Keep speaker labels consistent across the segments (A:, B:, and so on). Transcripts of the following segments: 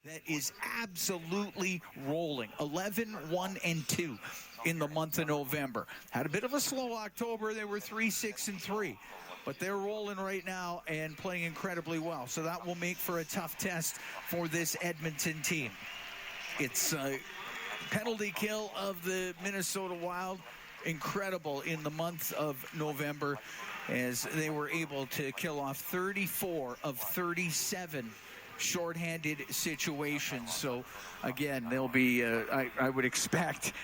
A: that is absolutely rolling. 11-1-2 in the month of November. Had a bit of a slow October. They were 3-6-3. But they're rolling right now and playing incredibly well. So that will make for a tough test for this Edmonton team. It's a penalty kill of the Minnesota Wild. Incredible in the month of November as they were able to kill off 34 of 37 shorthanded situations. So again, they'll be I would expect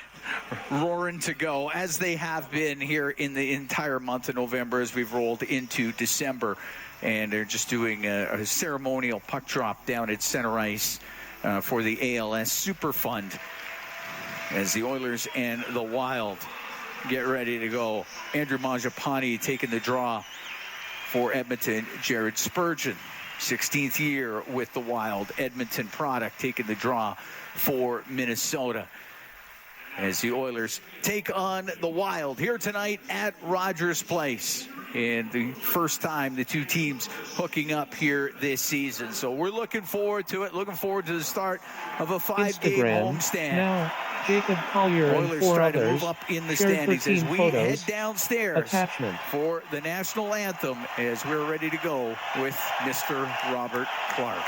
A: roaring to go, as they have been here in the entire month of November as we've rolled into December. And they're just doing a ceremonial puck drop down at center ice for the ALS Super Fund as the Oilers and the Wild get ready to go. Andrew Mangiapane taking the draw for Edmonton. Jared Spurgeon, 16th year with the Wild, Edmonton product, taking the draw for Minnesota as the Oilers take on the Wild here tonight at Rogers Place. And the first time the two teams hooking up here this season. So we're looking forward to it, looking forward to the start of a 5-game homestand.
B: Now, Jacob Collier
A: Oilers
B: and 4
A: try
B: others
A: to move up in the standings as we head downstairs
B: attachment
A: for the national anthem as we're ready to go with Mr. Robert Clark.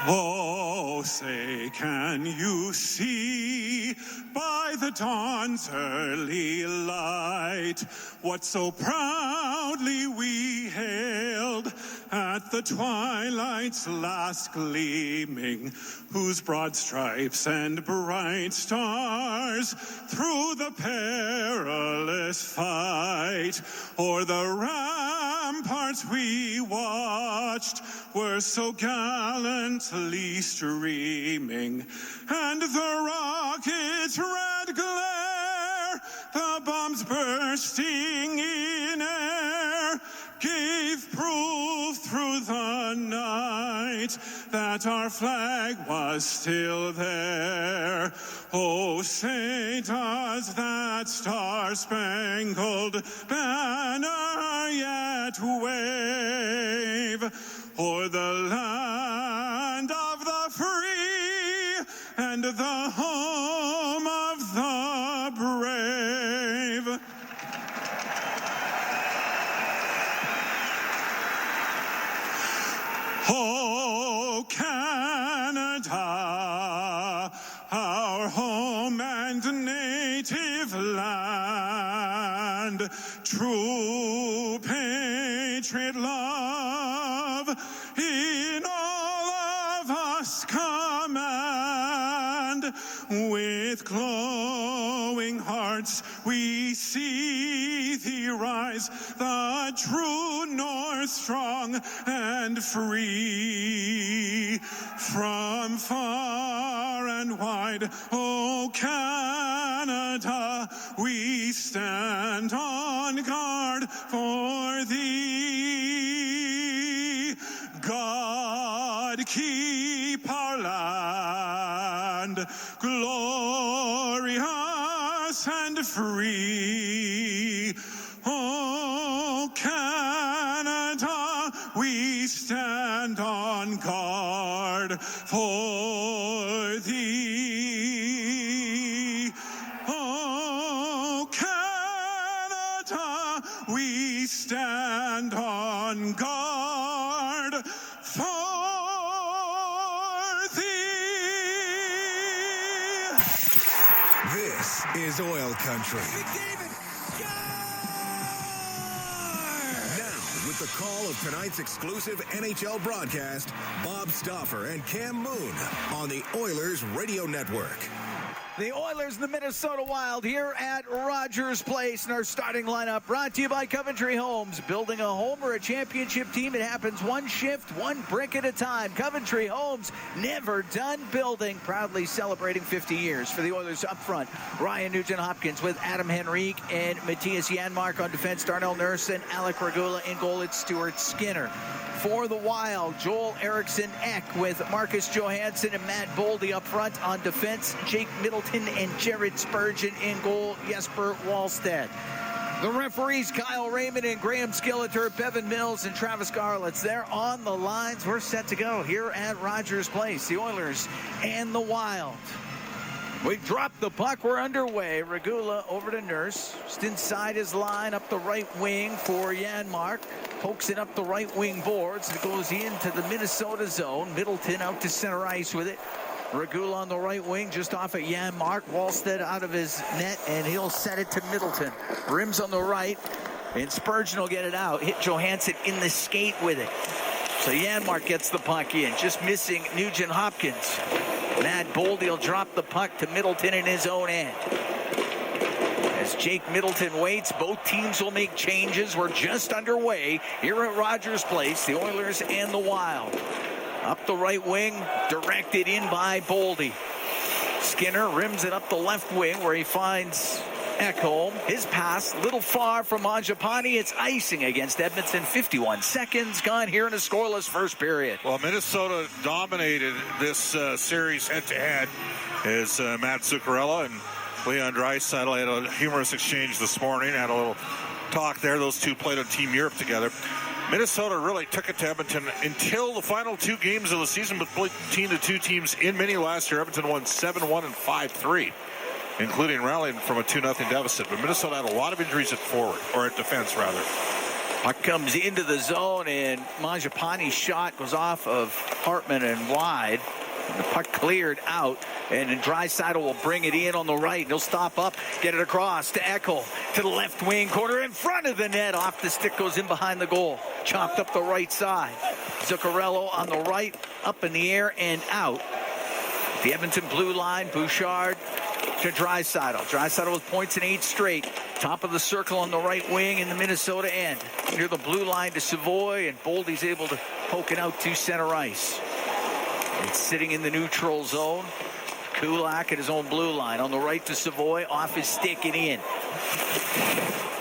C: Oh, say, can you see by the dawn's early light what so proudly we hailed at the twilight's last gleaming, whose broad stripes and bright stars through the perilous fight o'er the ramparts we watched were so gallantly streaming, and the rocket's red glare, the bombs bursting in air, gave proof through the night that our flag was still there. Oh, say does that star-spangled banner yet wave o'er the land of the free and the home of the brave? Oh, Canada, our home and native land, true patriot love in all of us command. With glowing hearts we see thee rise, the true North strong and free. From far and wide, oh Canada, we stand on guard for thee. God keep our land glorious and free. Oh, Canada, we stand on guard for thee. Oh, Canada, we stand on guard for thee.
D: This is Oil Country. With the call of tonight's exclusive NHL broadcast, Bob Stauffer and Cam Moon on the Oilers Radio Network.
A: The Oilers and the Minnesota Wild here at Rogers Place in our starting lineup, brought to you by Coventry Homes. Building a home or a championship team, it happens one shift, one brick at a time. Coventry Homes, never done building. Proudly celebrating 50 years for the Oilers up front. Ryan Nugent-Hopkins with Adam Henrique and Matthias Janmark on defense. Darnell Nurse and Alec Regula in goal. It's Stuart Skinner. For the Wild, Joel Eriksson-Ek with Marcus Johansson and Matt Boldy up front on defense. Jake Middleton and Jared Spurgeon in goal. Jesper Wallstedt. The referees, Kyle Raymond and Graham Skilleter, Bevan Mills and Travis Garlitz. They're on the lines. We're set to go here at Rogers Place. The Oilers and the Wild. We dropped the puck. We're underway. Regula over to Nurse. Just inside his line, up the right wing for Janmark. Pokes it up the right wing boards. It goes into the Minnesota zone. Middleton out to center ice with it. Regula on the right wing, just off at Janmark. Wallstead out of his net, and he'll set it to Middleton. Rims on the right, and Spurgeon will get it out. Hit Johansson in the skate with it. So Janmark gets the puck in, just missing Nugent Hopkins. Matt Boldy will drop the puck to Middleton in his own end. As Jake Middleton waits, both teams will make changes. We're just underway here at Rogers Place, the Oilers and the Wild. Up the right wing, directed in by Boldy. Skinner rims it up the left wing where he finds Ekholm. His pass, a little far from Mangiapane. It's icing against Edmonton. 51 seconds gone here in a scoreless first period.
E: Well, Minnesota dominated this series head-to-head as Matt Zuccarello and Leon Draisaitl had a humorous exchange this morning. Had a little talk there. Those two played on Team Europe together. Minnesota really took it to Edmonton until the final two games of the season between the two teams in Minnie last year. Edmonton won 7-1 and 5-3, including rallying from a 2-0 deficit. But Minnesota had a lot of injuries at forward, or at defense, rather.
A: Puck comes into the zone, and Mangiapane's shot goes off of Hartman and wide. And the puck cleared out, and then Draisaitl will bring it in on the right. He'll stop up, get it across to Ekholm, to the left wing corner in front of the net. Off the stick, goes in behind the goal. Chopped up the right side. Zuccarello on the right, up in the air and out. The Edmonton blue line, Bouchard to Draisaitl. Draisaitl with points in 8 straight. Top of the circle on the right wing in the Minnesota end. Near the blue line to Savoy, and Boldy's able to poke it out to center ice. It's sitting in the neutral zone. Kulak at his own blue line. On the right to Savoy, off his stick and in.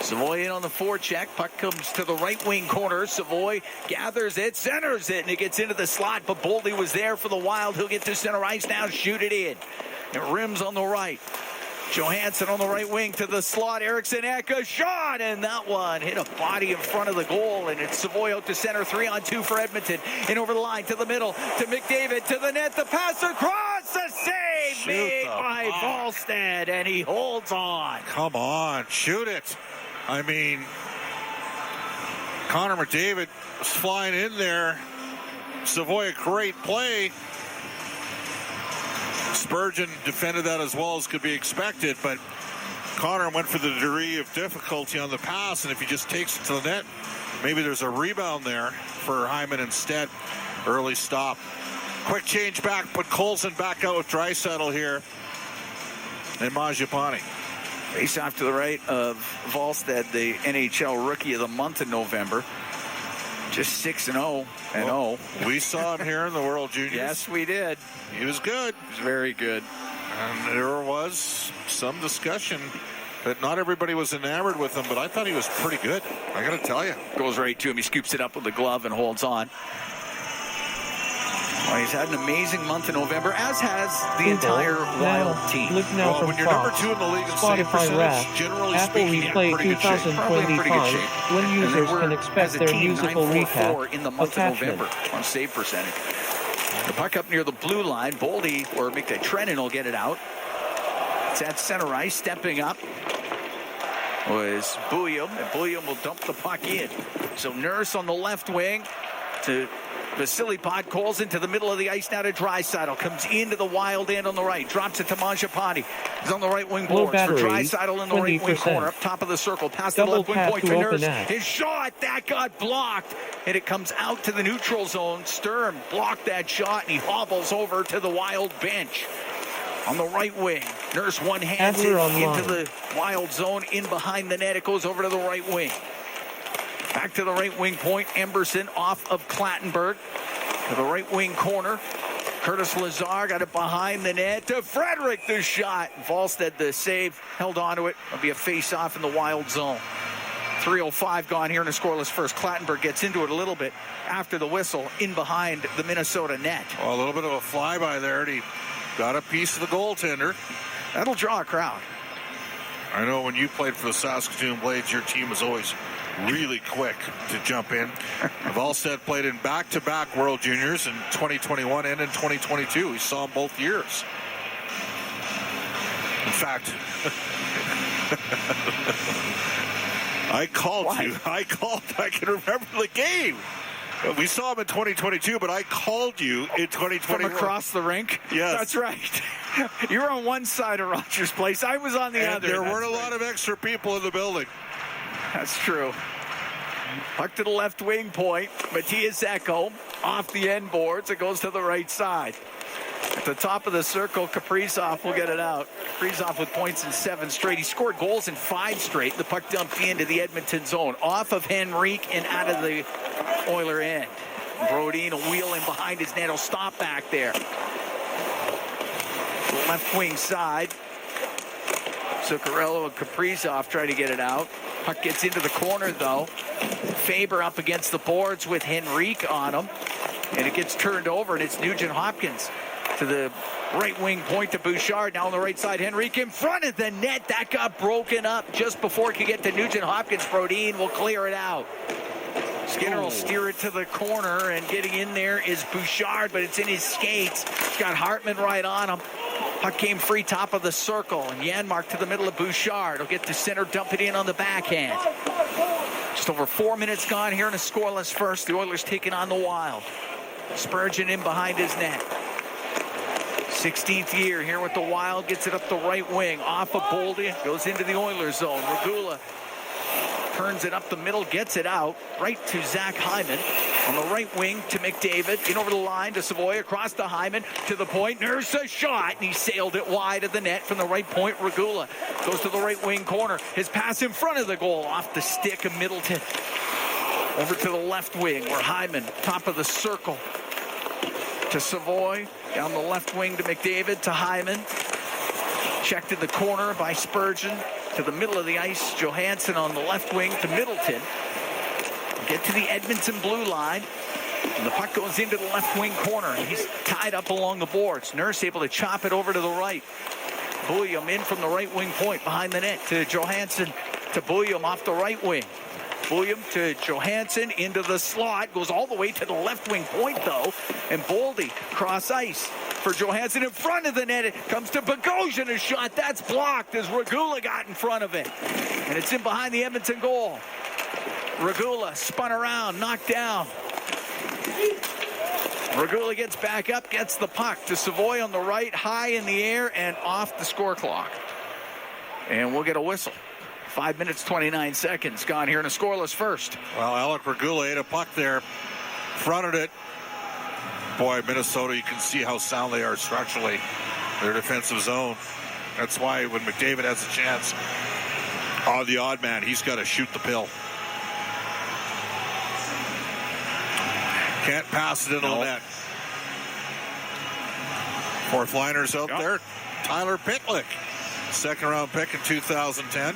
A: Savoy in on the forecheck. Puck comes to the right wing corner. Savoy gathers it, centers it, and it gets into the slot. But Boldy was there for the Wild. He'll get to center ice now, shoot it in. It rims on the right. Johansson on the right wing to the slot. Eriksson Ek, a shot, and that one hit a body in front of the goal, and it's Savoy out to center, 3-on-2 for Edmonton. In over the line to the middle to McDavid to the net. The pass across, the save made by Wallstead, and he holds on.
E: Come on, shoot it. I mean, Connor McDavid was flying in there. Savoy, a great play. Spurgeon defended that as well as could be expected, but Connor went for the degree of difficulty on the pass, and if he just takes it to the net, maybe there's a rebound there for Hyman instead. Early stop. Quick change back, put Colson back out with Draisaitl here, and Mangiapane.
A: Face off to the right of Wallstead, the NHL Rookie of the Month in November. Just 6-0 and 0.
E: We saw him here in the World Juniors.
A: Yes, we did.
E: He was good.
A: He was very good.
E: And there was some discussion that not everybody was enamored with him, but I thought he was pretty good. I got to tell you.
A: Goes right to him. He scoops it up with the glove and holds on. Well, he's had an amazing month in November, as has the entire Wild team.
B: Look now
E: Well,
B: from
E: when you're
B: Fox,
E: number 2 in the league in save
B: Spotify
E: percentage,
B: Wrap,
E: generally
B: Apple
E: speaking, you're
B: Replay
E: in pretty good shape.
A: Probably in pretty good
B: 2025,
A: shape.
B: when
A: And
B: users
A: we're,
B: can expect
A: as a
B: their
A: team,
B: musical
A: 944
B: recap.
A: in the month of
B: Attachment.
A: November on save percentage. The puck up near the blue line. Boldy or McTrennan will get it out. It's at center ice, stepping up was Bouillon, and Bouillon will dump the puck in. So Nurse on the left wing to Vasily Podkolzin into the middle of the ice now to Draisaitl. Comes into the Wild end on the right. Drops it to Mangiapane. He's on the right wing boards for Draisaitl in the right wing corner. Up top of the circle. Past the left wing point for Nurse. His shot, that got blocked. And it comes out to the neutral zone. Sturm blocked that shot, and he hobbles over to the Wild bench. On the right wing, Nurse one-hands it into the Wild zone. In behind the net, it goes over to the right wing. Back to the right wing point. Emberson off of Clattenburg to the right wing corner. Curtis Lazar got it behind the net to Frederick. The shot. Wallstead the save. Held onto it. It'll be a face-off in the Wild zone. 3:05 gone here in a scoreless first. Clattenburg gets into it a little bit after the whistle in behind the Minnesota net.
E: Well, a little bit of a flyby there. And he got a piece of the goaltender.
A: That'll draw a crowd.
E: I know when you played for the Saskatoon Blades, your team was always really quick to jump in. Volstead played in back-to-back World Juniors in 2021 and in 2022. We saw him both years. In fact, I called you. I can remember the game. We saw him in 2022, but I called you in 2021.
A: From across the rink?
E: Yes.
A: That's right. You were on one side of Rogers Place. I was on the other.
E: There weren't a lot of extra people in the building.
A: That's true. Puck to the left wing point. Matthias Ekholm off the end boards. It goes to the right side. At the top of the circle, Kaprizov will get it out. Kaprizov with points in 7 straight. He scored goals in 5 straight. The puck dumped into the Edmonton zone. Off of Henrique and out of the Oiler end. Brodin will wheel in behind his net. He'll stop back there. The left wing side. Zuccarello and Kaprizov try to get it out. Puck gets into the corner, though. Faber up against the boards with Henrique on him. And it gets turned over, and it's Nugent Hopkins to the right wing point to Bouchard. Now on the right side, Henrique in front of the net. That got broken up just before it could get to Nugent Hopkins. Brodin will clear it out. Skinner will steer it to the corner, and getting in there is Bouchard, but it's in his skates. He's got Hartman right on him. Puck came free top of the circle, and Janmark to the middle of Bouchard. He'll get to center, dump it in on the backhand. Just over 4 minutes gone here in a scoreless first. The Oilers taking on the Wild. Spurgeon in behind his net. 16th year here with the Wild. Gets it up the right wing. Off of Boldy. Goes into the Oilers zone. Regula turns it up the middle. Gets it out. Right to Zach Hyman. On the right wing to McDavid. In over the line to Savoy. Across to Hyman. To the point. There's a shot. And he sailed it wide of the net from the right point. Regula goes to the right wing corner. His pass in front of the goal. Off the stick of Middleton. Over to the left wing where Hyman, top of the circle, to Savoy. Down the left wing to McDavid, to Hyman. Checked in the corner by Spurgeon. To the middle of the ice, Johansson on the left wing to Middleton. Get to the Edmonton blue line. And the puck goes into the left wing corner. And he's tied up along the boards. Nurse able to chop it over to the right. Bouillon in from the right wing point behind the net to Johansson. To Bouillon off the right wing. Bouillon to Johansson into the slot. Goes all the way to the left wing point, though. And Boldy cross ice for Johansson in front of the net. It comes to Bogosian. A shot that's blocked as Regula got in front of it. And it's in behind the Edmonton goal. Regula spun around, knocked down. Regula gets back up, gets the puck to Savoy on the right, high in the air and off the score clock. And we'll get a whistle. 5 minutes, 29 seconds gone here in a scoreless first.
E: Well, Alec Regula ate a puck there, fronted it. Boy, Minnesota, you can see how sound they are structurally. Their defensive zone. That's why when McDavid has a chance, the odd man, he's got to shoot the pill. Can't pass it into the net. Fourth liners out there. Tyler Pitlick, second round pick in 2010.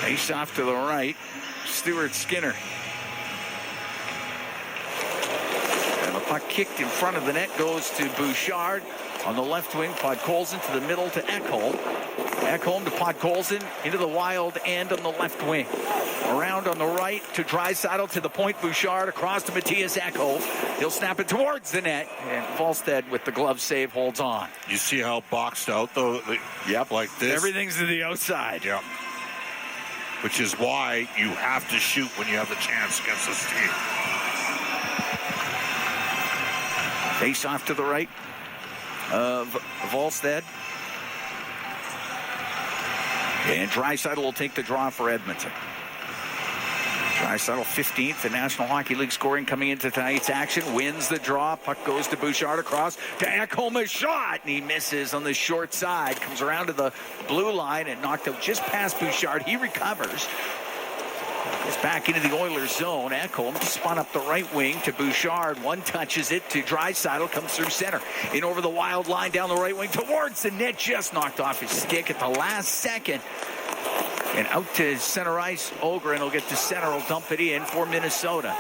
A: Face off to the right. Stuart Skinner. And the puck kicked in front of the net goes to Bouchard. On the left wing, Podkolzin to the middle to Ekholm. Ekholm to Podkolzin into the Wild end on the left wing. Around on the right to Draisaitl to the point. Bouchard across to Matthias Ekholm. He'll snap it towards the net. And Volstead with the glove save holds on.
E: You see how boxed out, though?
A: Yep.
E: Like this.
A: Everything's to the outside.
E: Yep. Which is why you have to shoot when you have the chance against this team.
A: Face off to the right of Volstead. And Draisaitl will take the draw for Edmonton. Draisaitl 15th in National Hockey League scoring coming into tonight's action. Wins the draw. Puck goes to Bouchard across to Ekholm. A shot. And he misses on the short side. Comes around to the blue line and knocked out just past Bouchard. He recovers. Goes back into the Oilers zone. Ekholm spun up the right wing to Bouchard. One touches it to Draisaitl. Comes through center. In over the Wild line down the right wing towards the net. Just knocked off his stick at the last second. And out to center ice. Ogren will get to center. Will dump it in for Minnesota.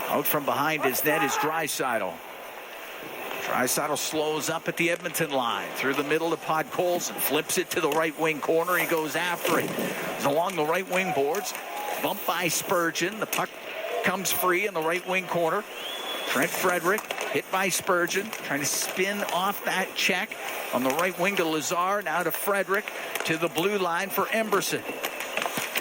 A: Out from behind his net is Draisaitl. Draisaitl slows up at the Edmonton line. Through the middle to Podkolzin. Flips it to the right wing corner. He goes after it. He's along the right wing boards. Bumped by Spurgeon. The puck comes free in the right wing corner. Trent Frederick hit by Spurgeon. Trying to spin off that check. On the right wing to Lazar. Now to Frederick. To the blue line for Emberson.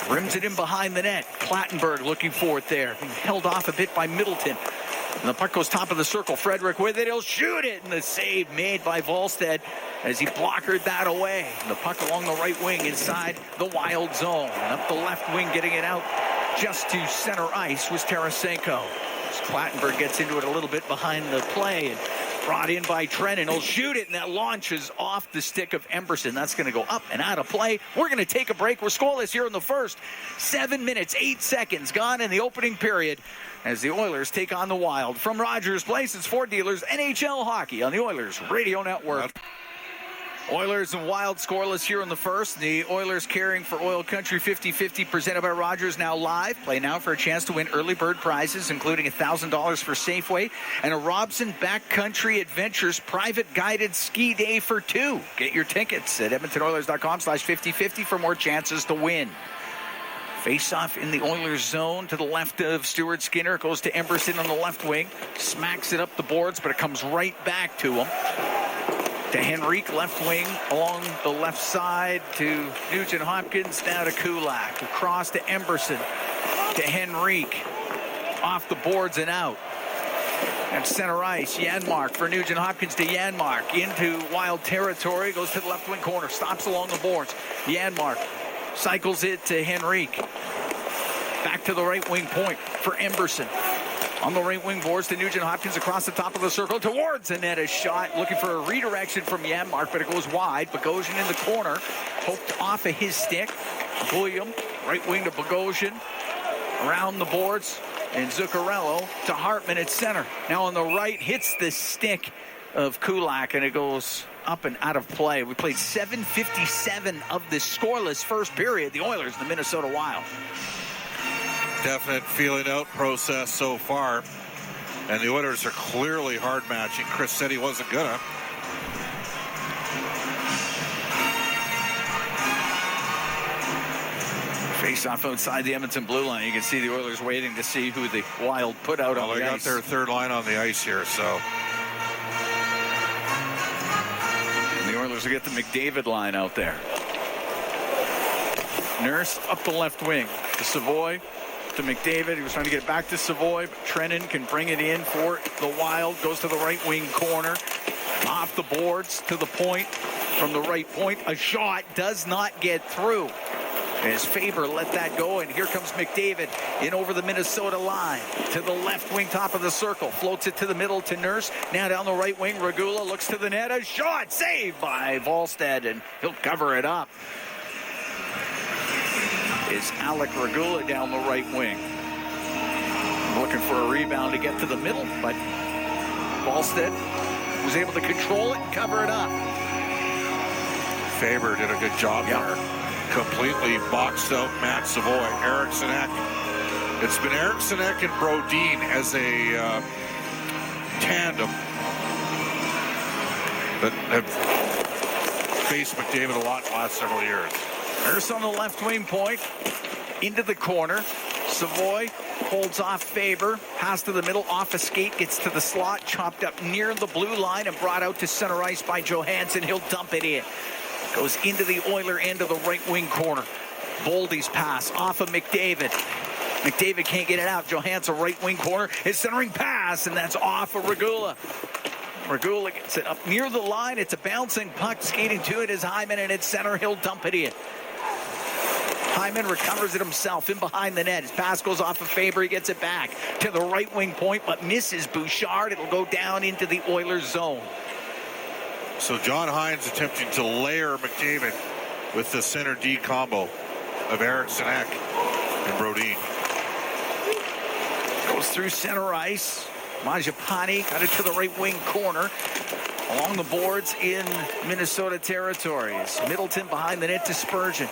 A: Rims it in behind the net. Clattenburg looking for it there. Held off a bit by Middleton. And the puck goes top of the circle. Frederick with it. He'll shoot it. And the save made by Volstead as he blockered that away. And the puck along the right wing inside the Wild zone. And up the left wing getting it out just to center ice was Tarasenko. As Clattenburg gets into it a little bit behind the play. And brought in by Trennan. He'll shoot it, and that launches off the stick of Emberson. That's going to go up and out of play. We're going to take a break. We're scoreless here in the first. 7 minutes, 8 seconds gone in the opening period as the Oilers take on the Wild. From Rogers Place, it's Ford Dealers NHL Hockey on the Oilers Radio Network. Oilers and Wild scoreless here in the first. The Oilers caring for Oil Country 50-50 presented by Rogers now live. Play now for a chance to win early bird prizes, including $1,000 for Safeway and a Robson Backcountry Adventures private guided ski day for 2. Get your tickets at EdmontonOilers.com/50-50 for more chances to win. Face-off in the Oilers zone to the left of Stuart Skinner. It goes to Emberson on the left wing. Smacks it up the boards, but it comes right back to him. To Henrique, left wing, along the left side to Nugent Hopkins, now to Kulak. Across to Emberson, to Henrique. Off the boards and out. At center ice, Janmark for Nugent Hopkins to Janmark. Into Wild territory, goes to the left wing corner, stops along the boards. Janmark cycles it to Henrique. Back to the right wing point for Emberson. On the right wing boards to Nugent Hopkins across the top of the circle towards the net. A shot looking for a redirection from Janmark, but it goes wide. Bogosian in the corner, poked off of his stick. William, right wing to Bogosian, around the boards, and Zuccarello to Hartman at center. Now on the right, hits the stick of Kulak, and it goes up and out of play. We played 7:57 of this scoreless first period. The Oilers and the Minnesota Wild.
E: Definite feeling out process so far. And the Oilers are clearly hard matching. Chris said he wasn't gonna.
A: Face off outside the Edmonton blue line. You can see the Oilers waiting to see who the Wild put out on the ice.
E: They got their third line on the ice here, so.
A: And the Oilers will get the McDavid line out there. Nurse up the left wing to Savoy. To McDavid. He was trying to get it back to Savoy, but Trennan can bring it in for the Wild. Goes to the right wing corner. Off the boards to the point. From the right point, a shot does not get through. As Faber let that go, and here comes McDavid in over the Minnesota line. To the left wing, top of the circle. Floats it to the middle to Nurse. Now down the right wing, Regula looks to the net. A shot saved by Volstead, and he'll cover it up. Is Alec Regula down the right wing. Looking for a rebound to get to the middle, but Volstead was able to control it and cover it up.
E: Faber did a good job there. Completely boxed out Matt Savoy. Eriksson Ek. It's been Eriksson Ek and Brodin as a tandem that have faced McDavid a lot in the last several years.
A: Nurse on the left wing point, into the corner. Savoy holds off Faber, pass to the middle, off a skate, gets to the slot, chopped up near the blue line and brought out to center ice by Johansson. He'll dump it in. Goes into the Oiler end of the right wing corner. Boldy's pass off of McDavid. McDavid can't get it out. Johansson right wing corner. His centering pass, and that's off of Regula. Regula gets it up near the line. It's a bouncing puck. Skating to it is Hyman, and it's center. He'll dump it in. Hyman recovers it himself in behind the net. His pass goes off of Faber. He gets it back to the right wing point, but misses Bouchard. It'll go down into the Oilers zone.
E: So John Hines attempting to layer McDavid with the center D combo of Eriksson Ek and Brodin.
A: Goes through center ice. Mangiapane got it to the right wing corner. Along the boards in Minnesota territories. Middleton behind the net to Spurgeon.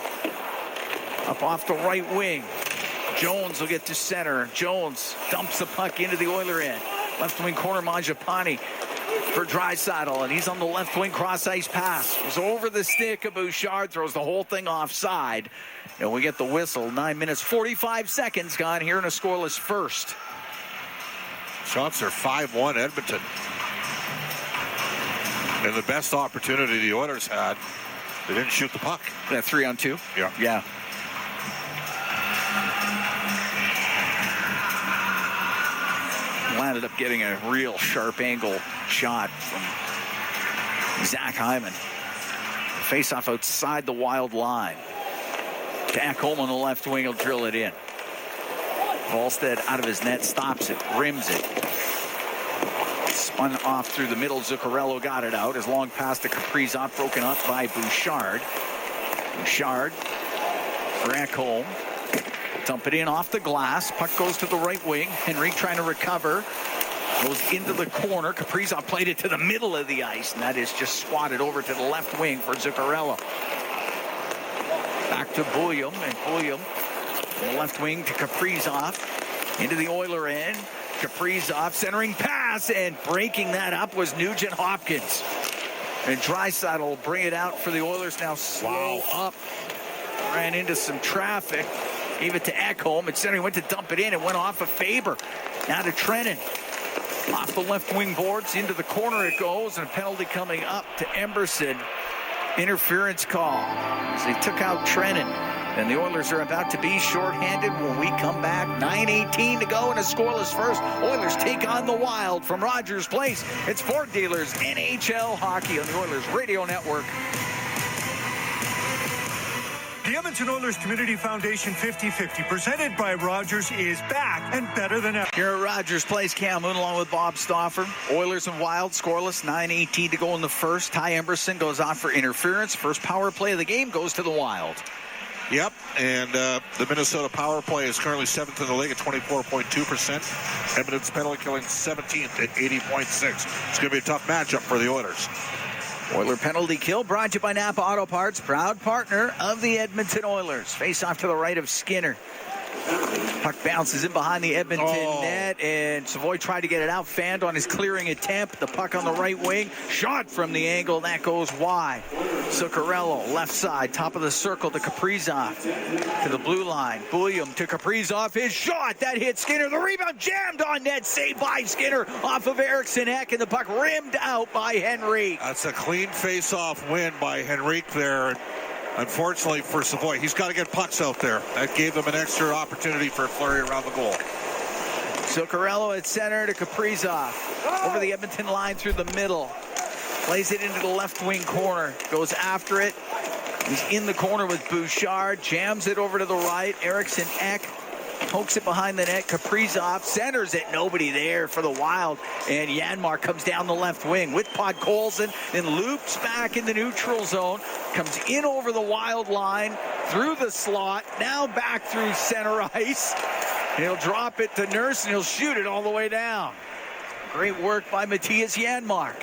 A: Up off the right wing. Jones will get to center. Jones dumps the puck into the Oiler end. Left wing corner, Mangiapane for Draisaitl, and he's on the left wing cross-ice pass. Goes over the stick of Bouchard, throws the whole thing offside. And we get the whistle. 9 minutes, 45 seconds gone here in a scoreless first.
E: Shots are 5-1 Edmonton. And the best opportunity the Oilers had, they didn't shoot the puck.
A: That 3-on-2?
E: Yeah.
A: Landed up getting a real sharp angle shot from Zach Hyman. Face-off outside the Wild line. Ekholm on the left wing will drill it in. Volstead out of his net, stops it, rims it. Spun off through the middle. Zuccarello got it out. His long pass to Kaprizov, broken up by Bouchard. Bouchard for Ekholm. Dump it in off the glass. Puck goes to the right wing. Henrique trying to recover. Goes into the corner. Kaprizov played it to the middle of the ice, and that is just swatted over to the left wing for Zuccarello. Back to Bulliam, and Bulliam on the left wing to Kaprizov. Into the Oiler end. Kaprizov centering pass, and breaking that up was Nugent Hopkins. And Draisaitl will bring it out for the Oilers now. Slow up. Ran into some traffic. Gave it to Ekholm. And center went to dump it in. It went off of Faber. Now to Trennan. Off the left wing boards. Into the corner it goes. And a penalty coming up to Emberson. Interference call. As they took out Trennan. And the Oilers are about to be shorthanded when we come back. 9:18 to go in a scoreless first. Oilers take on the Wild from Rogers Place. It's Ford Dealers NHL Hockey on the Oilers Radio Network.
F: The Edmonton Oilers Community Foundation 50-50, presented by Rogers, is back and better than ever.
A: Here at Rogers Place, Cam Moon along with Bob Stauffer. Oilers and Wild scoreless, 9:18 to go in the first. Ty Emberson goes off for interference. First power play of the game goes to the Wild.
E: Yep, and the Minnesota power play is currently 7th in the league at 24.2%. Edmonton's penalty killing 17th at 80.6%. It's going to be a tough matchup for the Oilers.
A: Oiler penalty kill brought to you by Napa Auto Parts, proud partner of the Edmonton Oilers. Face off to the right of Skinner. Puck bounces in behind the Edmonton net, and Savoy tried to get it out. Fanned on his clearing attempt. The puck on the right wing. Shot from the angle. That goes wide. Zuccarello, left side, top of the circle to Kaprizov. To the blue line. Bulliam to Kaprizov. His shot. That hit Skinner. The rebound jammed on net. Saved by Skinner off of Eriksson Ek, and the puck rimmed out by Henrique.
E: That's a clean face-off win by Henrique there. Unfortunately for Savoy, he's got to get pucks out there. That gave them an extra opportunity for a flurry around the goal.
A: Zuccarello at center to Kaprizov. Over the Edmonton line through the middle. Plays it into the left wing corner. Goes after it. He's in the corner with Bouchard. Jams it over to the right. Eriksson Ek pokes it behind the net. Kaprizov centers it. Nobody there for the Wild. And Janmark comes down the left wing with Podkolzin and loops back in the neutral zone. Comes in over the Wild line, through the slot, now back through center ice. And he'll drop it to Nurse, and he'll shoot it all the way down. Great work by Matthias Janmark.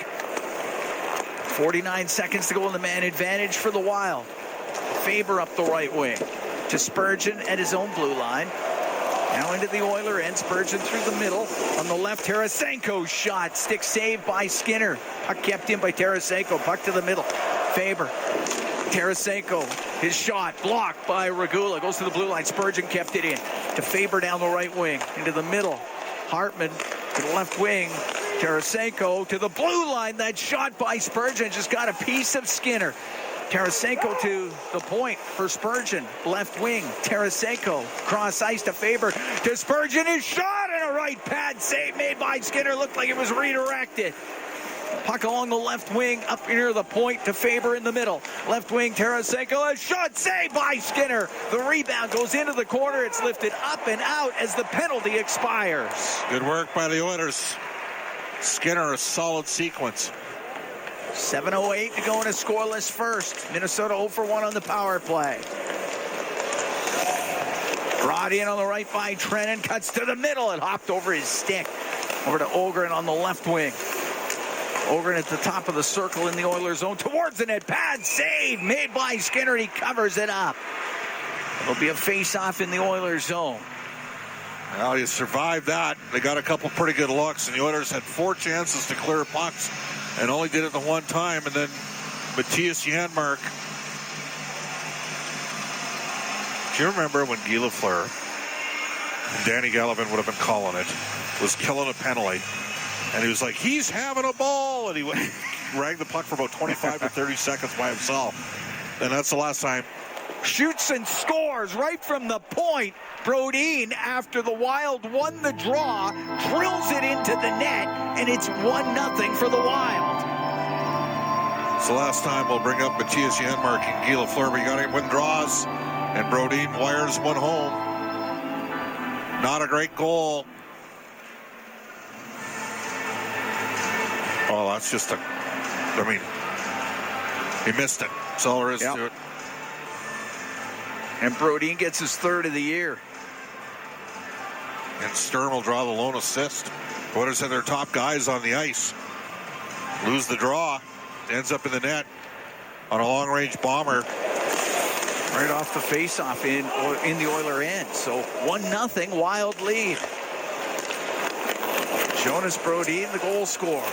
A: 49 seconds to go in the man advantage for the Wild. Faber up the right wing to Spurgeon at his own blue line. Now into the Oiler end. Spurgeon through the middle. On the left, Tarasenko's shot. Stick saved by Skinner. Puck kept in by Tarasenko. Puck to the middle. Faber. Tarasenko. His shot blocked by Regula. Goes to the blue line. Spurgeon kept it in. To Faber down the right wing. Into the middle. Hartman to the left wing. Tarasenko to the blue line. That shot by Spurgeon just got a piece of Skinner. Tarasenko to the point for Spurgeon. Left wing, Tarasenko. Cross ice to Faber. To Spurgeon, his shot and a right pad save made by Skinner. Looked like it was redirected. Puck along the left wing, up near the point to Faber in the middle. Left wing, Tarasenko. A shot saved by Skinner. The rebound goes into the corner. It's lifted up and out as the penalty expires.
E: Good work by the Oilers. Skinner, a solid sequence.
A: 7:08 to go in a scoreless first. Minnesota 0 for 1 on the power play. Brought in on the right by Trennan. Cuts to the middle and hopped over his stick. Over to Ogren on the left wing. Ogren at the top of the circle in the Oilers zone. Towards the net. Pad save made by Skinner. He covers it up. It'll be a face-off in the Oilers zone.
E: Well, you survived that. They got a couple pretty good looks, and the Oilers had 4 chances to clear pucks. and only did it the one time. And then Matthias Janmark. Do you remember when Guy Lafleur, and Danny Gallivan would have been calling it, was killing a penalty, and he was like, he's having a ball, and he went, ragged the puck for about 25 to 30 seconds by himself. And that's the last time.
A: Shoots and scores right from the point. Brodin, after the Wild won the draw, drills it into the net, and it's 1-0 for the Wild.
E: It's the last time we'll bring up Matthias Janmark and Guy Lafleur. We got him win draws, and Brodin wires one home. Not a great goal. Oh, that's just he missed it. That's all there is to it.
A: And Brodin gets his third of the year.
E: And Sturm will draw the lone assist. Oilers have their top guys on the ice. Lose the draw. Ends up in the net on a long-range bomber.
A: Right off the face-off in the Oiler end. So 1-0 Wild lead. Jonas Brodin, the goal scorer.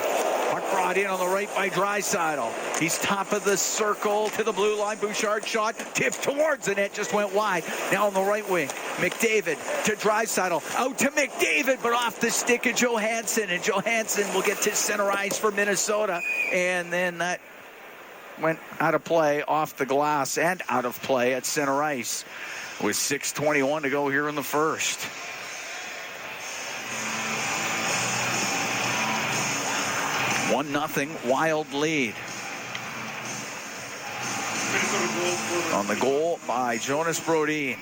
A: Puck brought in on the right by Draisaitl. He's top of the circle to the blue line. Bouchard shot tipped towards the net, just went wide. Now on the right wing, McDavid to Draisaitl. Out to McDavid, but off the stick of Johansson. And Johansson will get to center ice for Minnesota. And then that went out of play off the glass and out of play at center ice with 6:21 to go here in the first. One nothing Wild lead. On the goal by Jonas Brodin.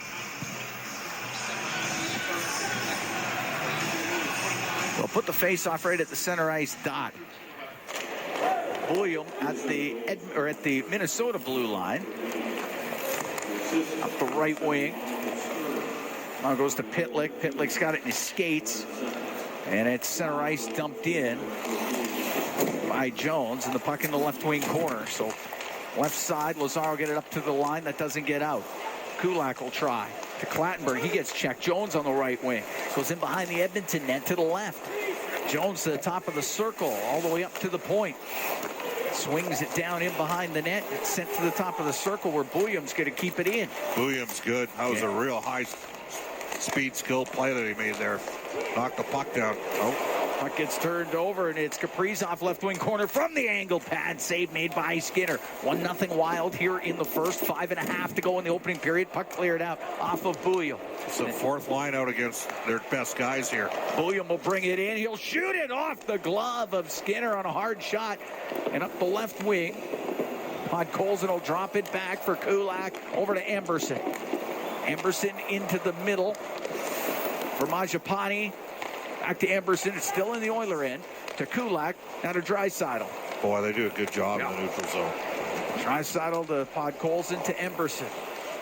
A: We'll put the face-off right at the center ice dot. William at the Minnesota blue line. Up the right wing. Now goes to Pitlick. Pitlick's got it in his skates. And it's center ice dumped in by Jones, and the puck in the left wing corner. So left side, Lazaro get it up to the line. That doesn't get out. Kulak will try. To Clattenburg. He gets checked. Jones on the right wing. Goes in behind the Edmonton net to the left. Jones to the top of the circle, all the way up to the point. Swings it down in behind the net. It's sent to the top of the circle where Bouillam's going to keep it in.
E: Bouillam's good. That was a real high speed skill play that he made there. Knocked the puck down. Oh.
A: Puck gets turned over, and it's Kaprizov left wing corner from the angle pad. Save made by Skinner. 1-0 Wild here in the first. 5.5 to go in the opening period. Puck cleared out off of Bouillam.
E: It's the fourth line out against their best guys here.
A: Bouillam will bring it in. He'll shoot it off the glove of Skinner on a hard shot. And up the left wing, Podkolzin will drop it back for Kulak over to Emberson. Emberson into the middle for Majapani. Back to Emberson. It's still in the Oiler end. To Kulak. Now to Draisaitl.
E: Boy, they do a good job in the neutral zone.
A: Draisaitl to Podkolzin to Emberson.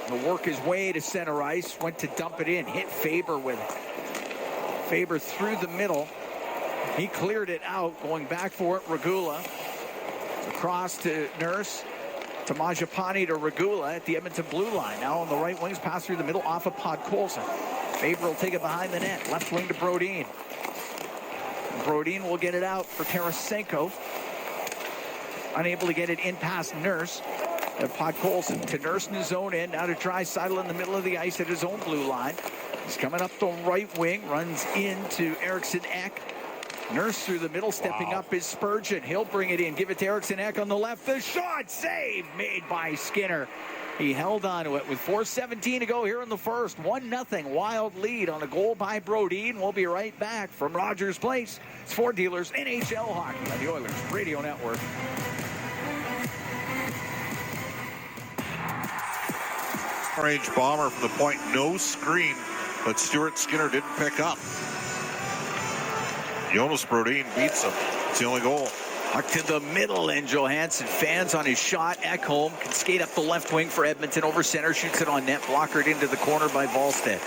A: He'll work his way to center ice. Went to dump it in. Hit Faber with it. Faber through the middle. He cleared it out. Going back for it. Regula. Across to Nurse. To Majapani to Regula at the Edmonton blue line. Now on the right wings. Pass through the middle off of Podkolzin. Faber will take it behind the net. Left wing to Brodin. Brodin will get it out for Tarasenko. Unable to get it in past Nurse. Podkolzin to Nurse in his own end. Now to Draisaitl in the middle of the ice at his own blue line. He's coming up the right wing. Runs into Eriksson Ek. Nurse through the middle. Stepping up is Spurgeon. He'll bring it in. Give it to Eriksson Ek on the left. The shot save made by Skinner. He held on to it with 4:17 to go here in the first. 1-0 Wild lead on a goal by Brodin. We'll be right back from Rogers Place. It's Ford Dealers NHL Hockey on the Oilers Radio Network.
E: Range bomber from the point, no screen, but Stuart Skinner didn't pick up. Jonas Brodin beats him. It's the only goal.
A: Puck to the middle, and Johansson fans on his shot. Ekholm can skate up the left wing for Edmonton. Over center, shoots it on net. Blockered into the corner by Volstead.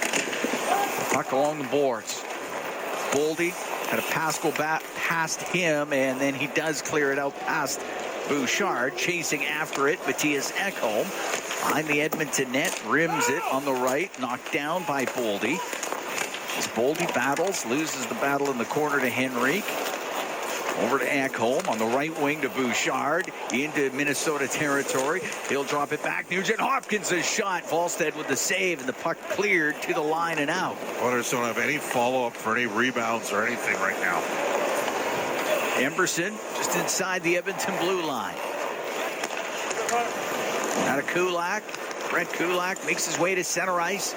A: Puck along the boards. Boldy had a pass go back past him, and then he does clear it out past Bouchard. Chasing after it, Matthias Ekholm. Behind the Edmonton net, rims it on the right. Knocked down by Boldy. As Boldy battles, loses the battle in the corner to Henrique. Over to Ekholm on the right wing to Bouchard into Minnesota territory. He'll drop it back. Nugent Hopkins' a shot. Volstead with the save, and the puck cleared to the line and out.
E: Oilers don't have any follow-up for any rebounds or anything right now.
A: Emberson just inside the Edmonton blue line. Out of Kulak. Brett Kulak makes his way to center ice.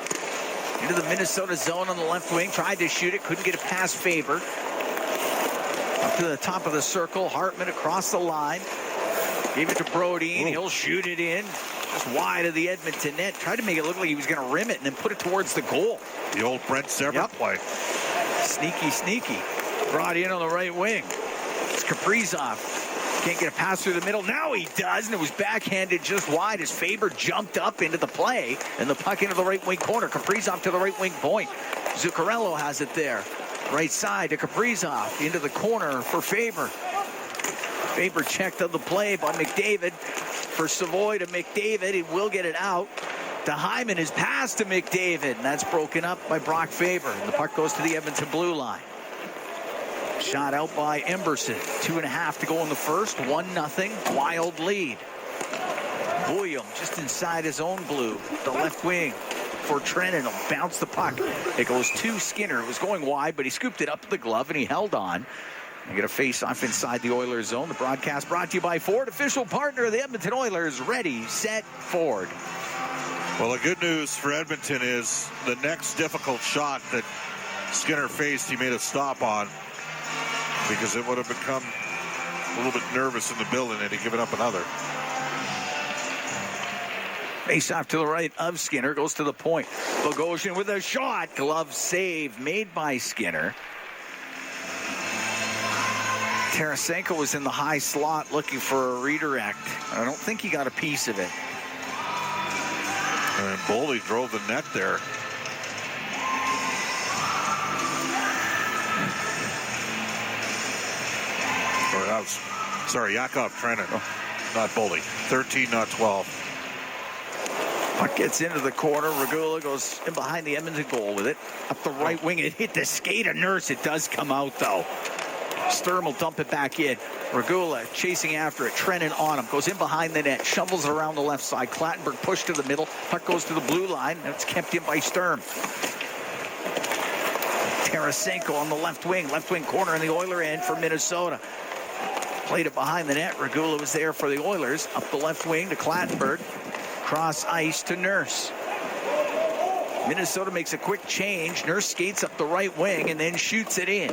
A: Into the Minnesota zone on the left wing. Tried to shoot it. Couldn't get it past Faber. Up to the top of the circle. Hartman across the line. Gave it to Brodin. He'll shoot it in. Just wide of the Edmonton net. Tried to make it look like he was going to rim it and then put it towards the goal.
E: The old Brent Severance play.
A: Sneaky. Brought in on the right wing. It's Kaprizov. Can't get a pass through the middle. Now he does, and it was backhanded just wide as Faber jumped up into the play, and the puck into the right wing corner. Kaprizov to the right wing point. Zuccarello has it there. Right side to Kaprizov. Into the corner for Faber. Faber checked on the play by McDavid. For Savoy to McDavid. He will get it out. To Hyman, his pass to McDavid, and that's broken up by Brock Faber. And the puck goes to the Edmonton blue line. Shot out by Emberson. 2.5 to go in the first. 1-0. Wild lead. William just inside his own blue. The left wing for Trenton. He'll bounce the puck. It goes to Skinner. It was going wide, but he scooped it up to the glove and he held on. They get a face-off inside the Oilers zone. The broadcast brought to you by Ford, official partner of the Edmonton Oilers. Ready, set, Ford.
E: Well, the good news for Edmonton is the next difficult shot that Skinner faced, he made a stop on, because it would have become a little bit nervous in the building and he'd given up another.
A: Face off to the right of Skinner. Goes to the point. Bogosian with a shot. Glove save made by Skinner. Tarasenko was in the high slot looking for a redirect. I don't think he got a piece of it.
E: And Boldy drove the net there. Yakov Trenton, not Boldy. 13, not 12.
A: Puck gets into the corner. Regula goes in behind the Edmonton goal with it. Up the right wing. It hit the skate of Nurse. It does come out, though. Sturm will dump it back in. Regula chasing after it. Trenton on him. Goes in behind the net. Shovels it around the left side. Clattenburg pushed to the middle. Puck goes to the blue line. And it's kept in by Sturm. Tarasenko on the left wing. Left wing corner in the Oiler end for Minnesota. Played it behind the net. Regula was there for the Oilers. Up the left wing to Clattenburg. Cross ice to Nurse. Minnesota makes a quick change. Nurse skates up the right wing and then shoots it in.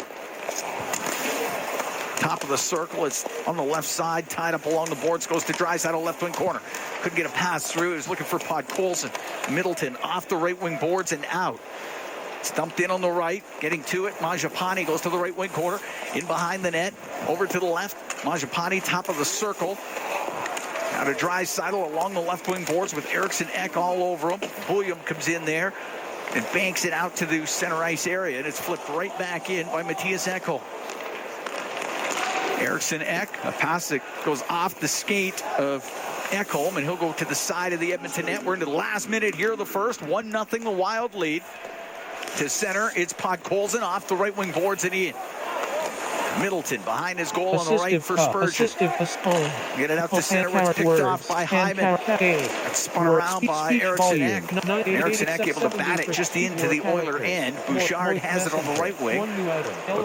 A: Top of the circle. It's on the left side. Tied up along the boards. Goes to Draisaitl, left wing corner. Couldn't get a pass through. He was looking for Podkolzin. Middleton off the right wing boards and out. It's dumped in on the right. Getting to it. Mangiapane goes to the right wing corner. In behind the net. Over to the left. Mangiapane, top of the circle. Now to Draisaitl along the left wing boards with Eriksson Ek all over him. William comes in there and banks it out to the center ice area. And it's flipped right back in by Matthias Ekholm. Eriksson Ek, a pass that goes off the skate of Ekholm, and he'll go to the side of the Edmonton net. We're into the last minute here of the first. 1-0 the Wild lead. To center, it's Podkolzin off the right wing boards and in. Middleton behind his goal on the right for Spurgeon. Get it out to center. It's picked off by Hyman. It's spun around by Eriksson Ek. Eriksson Ek able to bat it just into the Oiler end. Bouchard has it on the right wing.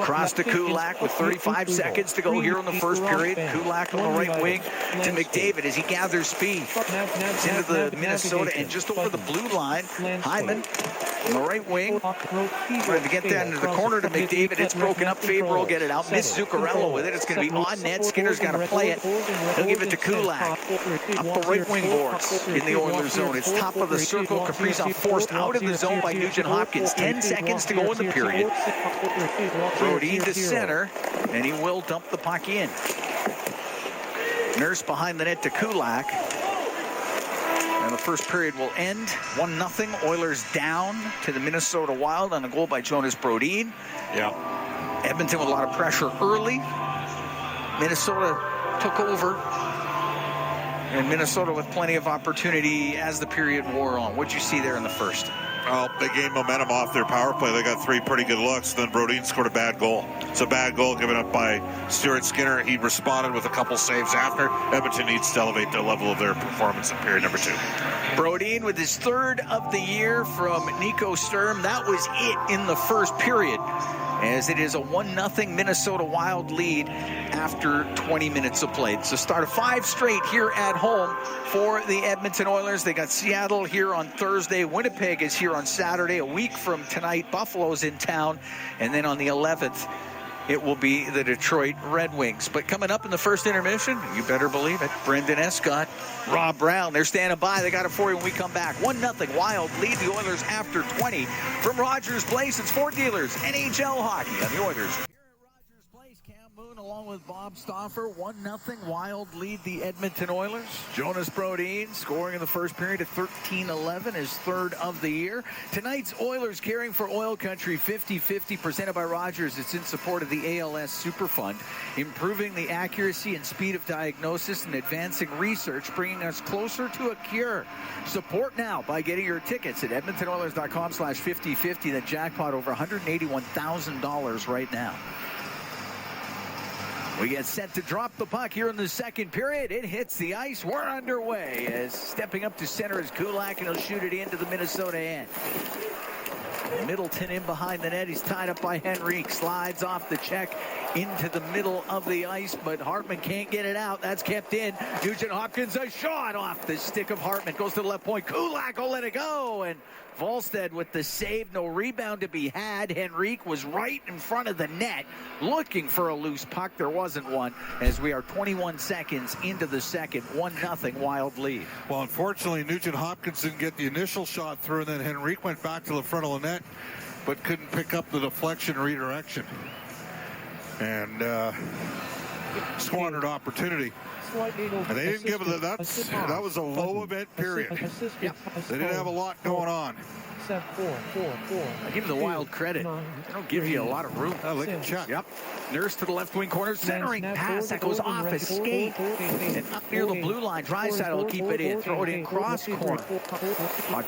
A: Across to Kulak with 35 seconds to go here in the first period. Kulak on the right wing to McDavid as he gathers speed. It's into the Minnesota and just over the blue line. Hyman on the right wing. Trying to get that into the corner to McDavid. It's broken up. Faber will get it out. Miss Zuccarello with it. It's going to be on net. Skinner's got to play it. He'll give it to Kulak. Up the right wing boards in the Oilers zone. It's top of the circle. Kaprizov forced out of the zone by Nugent Hopkins. 10 seconds to go in the period. Brodin to center, and he will dump the puck in. Nurse behind the net to Kulak. And the first period will end 1-0. Oilers down to the Minnesota Wild on a goal by Jonas Brodin.
E: Yeah.
A: Edmonton with a lot of pressure early. Minnesota took over. And Minnesota with plenty of opportunity as the period wore on. What'd you see there in the first?
E: Well, they gained momentum off their power play. They got 3 pretty good looks. Then Brodin scored a bad goal. It's a bad goal given up by Stuart Skinner. He responded with a couple saves after. Edmonton needs to elevate the level of their performance in period number 2.
A: Brodin with his 3rd of the year from Nico Sturm. That was it in the first period, as it is a 1-0 Minnesota Wild lead after 20 minutes of play. It's the start of 5 straight here at home for the Edmonton Oilers. They got Seattle here on Thursday. Winnipeg is here on Saturday. A week from tonight, Buffalo's in town. And then on the 11th, it will be the Detroit Red Wings. But coming up in the first intermission, you better believe it, Brendan Escott, Rob Brown, they're standing by. They got it for you when we come back. 1-0 Wild lead the Oilers after 20. From Rogers Place, it's Ford Dealers, NHL Hockey on the Oilers. Moon along with Bob Stauffer. 1-0 Wild lead the Edmonton Oilers. Jonas Brodin scoring in the first period at 13-11, his 3rd of the year. Tonight's Oilers Caring for Oil Country 50-50 presented by Rogers. It's in support of the ALS Superfund, improving the accuracy and speed of diagnosis and advancing research, bringing us closer to a cure. Support now by getting your tickets at edmontonoilers.com/5050. The jackpot over $181,000 right now. We get set to drop the puck here in the second period. It hits the ice. We're underway as stepping up to center is Kulak, and he'll shoot it into the Minnesota end. Middleton in behind the net. He's tied up by Henrique. Slides off the check into the middle of the ice, but Hartman can't get it out. That's kept in. Nugent Hopkins, a shot off the stick of Hartman. Goes to the left point. Kulak will let it go, and Volstead with the save. No rebound to be had. Henrique was right in front of the net looking for a loose puck. There wasn't one, as we are 21 seconds into the second. 1-0 Wild lead.
E: Well, unfortunately, Nugent Hopkins didn't get the initial shot through, and then Henrique went back to the front of the net, but couldn't pick up the deflection redirection. And squandered opportunity. And they didn't give it. That was a low event period. They didn't have a lot going on.
B: I
A: give the Wild credit. They don't give you a lot of room.
E: They can check.
A: Yep. Nurse to the left wing corner. Centering pass that goes off his skate. And up near the blue line. Draisaitl will keep it in. Throw it in cross corner.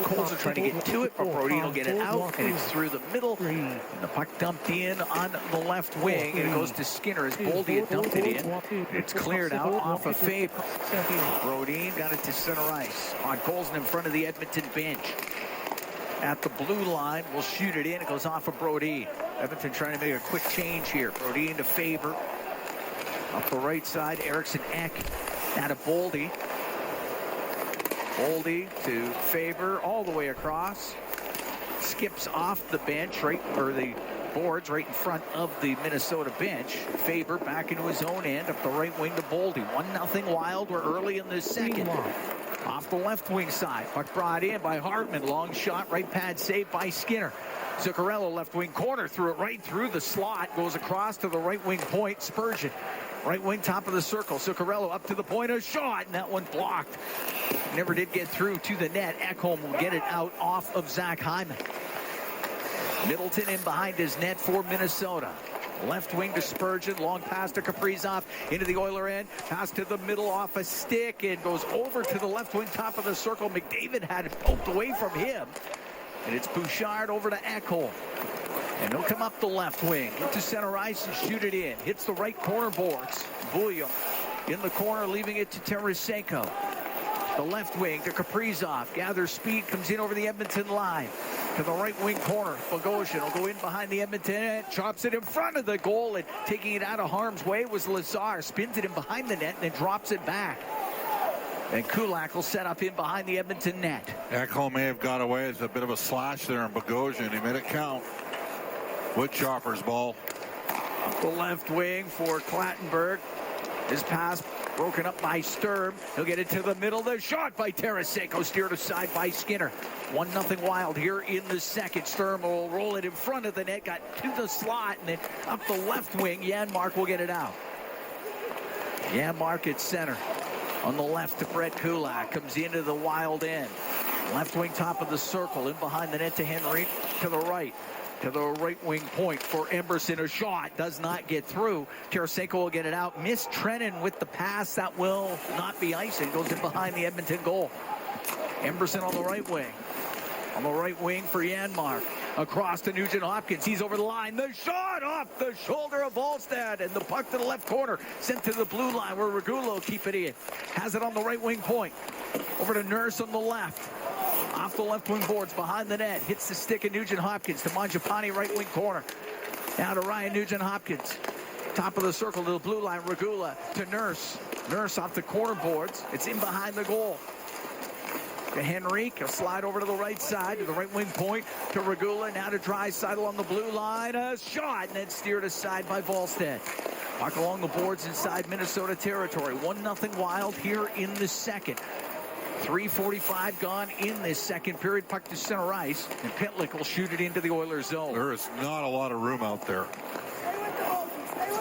A: Coles are trying to get to it, but Brodin will get it out. And it's through the middle. And the puck dumped in on the left wing. And it goes to Skinner as Boldy had dumped it in. It's cleared out off of Faber. Brodin got it to center ice. Coles in front of the Edmonton bench. At the blue line, will shoot it in. It goes off of Brodin. Edmonton trying to make a quick change here. Brodin to Faber. Up the right side, Eriksson Ek. Out of Boldy. Boldy to Faber, all the way across. Skips off the bench, right where the boards, right in front of the Minnesota bench. Faber back into his own end, up the right wing to Boldy. 1-0 Wild. We're early in the second. Off the left wing side. Puck brought in by Hartman. Long shot. Right pad saved by Skinner. Zuccarello left wing corner. Threw it right through the slot. Goes across to the right wing point. Spurgeon. Right wing top of the circle. Zuccarello up to the point. A shot. And that one blocked. Never did get through to the net. Ekholm will get it out off of Zach Hyman. Middleton in behind his net for Minnesota. Left wing to Spurgeon, long pass to Kaprizov, into the Oiler end, pass to the middle off a stick, and goes over to the left wing top of the circle. McDavid had it poked away from him, and it's Bouchard over to Ekholm. And he'll come up the left wing, into center ice and shoot it in. Hits the right corner boards. William in the corner, leaving it to Tarasenko. The left wing to Kaprizov, gathers speed, comes in over the Edmonton line. To the right wing corner, Bogosian will go in behind the Edmonton net, chops it in front of the goal, and taking it out of harm's way was Lazar. Spins it in behind the net and then drops it back. And Kulak will set up in behind the Edmonton net.
E: Ekholm may have got away. It's a bit of a slash there on Bogosian. He made it count. Woodchopper's ball.
A: Up the left wing for Clattenburg. His pass broken up by Sturm. He'll get it to the middle. The shot by Tarasenko, steered aside by Skinner. 1-0 Wild here in the second. Sturm will roll it in front of the net. Got to the slot, and then up the left wing. Janmark will get it out. Janmark at center. On the left to Brett Kulak. Comes into the Wild end. Left wing top of the circle. In behind the net to Henrique. To the right. To the right wing point for Emberson. A shot does not get through. Tarasenko will get it out. Missed Trennan with the pass. That will not be icing. Goes in behind the Edmonton goal. Emberson on the right wing. On the right wing for Janmark. Across to Nugent Hopkins. He's over the line. The shot off the shoulder of Volstad. And the puck to the left corner. Sent to the blue line where Regulo will keep it in. Has it on the right wing point. Over to Nurse on the left. Off the left wing boards behind the net. Hits the stick of Nugent Hopkins to Mangiapane right wing corner. Now to Ryan Nugent Hopkins. Top of the circle to the blue line. Regula to Nurse. Nurse off the corner boards. It's in behind the goal. To Henrique, a slide over to the right side, to the right wing point, to Regula, now to Draisaitl on the blue line, a shot, and then steered aside by Volstad. Puck along the boards inside Minnesota territory. 1-0 Wild here in the second. 3:45 gone in this second period. Puck to center ice, and Pitlick will shoot it into the Oilers zone.
E: There is not a lot of room out there.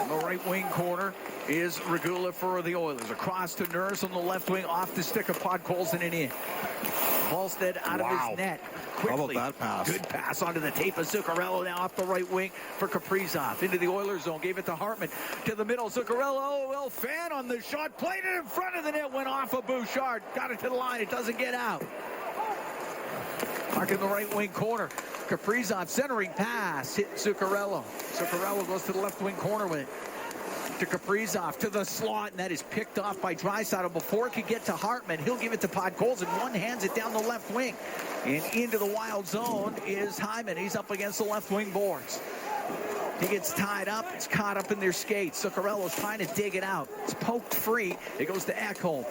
A: On the right wing corner is Regula for the Oilers. Across to Nurse on the left wing, off the stick of Podkolzin and in. Volstad out of his net. Quickly.
E: How about that pass?
A: Good pass onto the tape of Zuccarello now off the right wing for Kaprizov. Into the Oilers zone. Gave it to Hartman. To the middle. Zuccarello. Well, fan on the shot. Played it in front of the net. Went off of Bouchard. Got it to the line. It doesn't get out. Puck in the right wing corner. Kaprizov centering pass. Hit Zuccarello. Zuccarello goes to the left wing corner with it. To Kaprizov, to the slot, and that is picked off by Draisaitl. Before it could get to Hartman, he'll give it to Podkolzin. One hands it down the left wing. And into the Wild zone is Hyman. He's up against the left wing boards. He gets tied up. It's caught up in their skates. Zuccarello's trying to dig it out. It's poked free. It goes to Ekholm.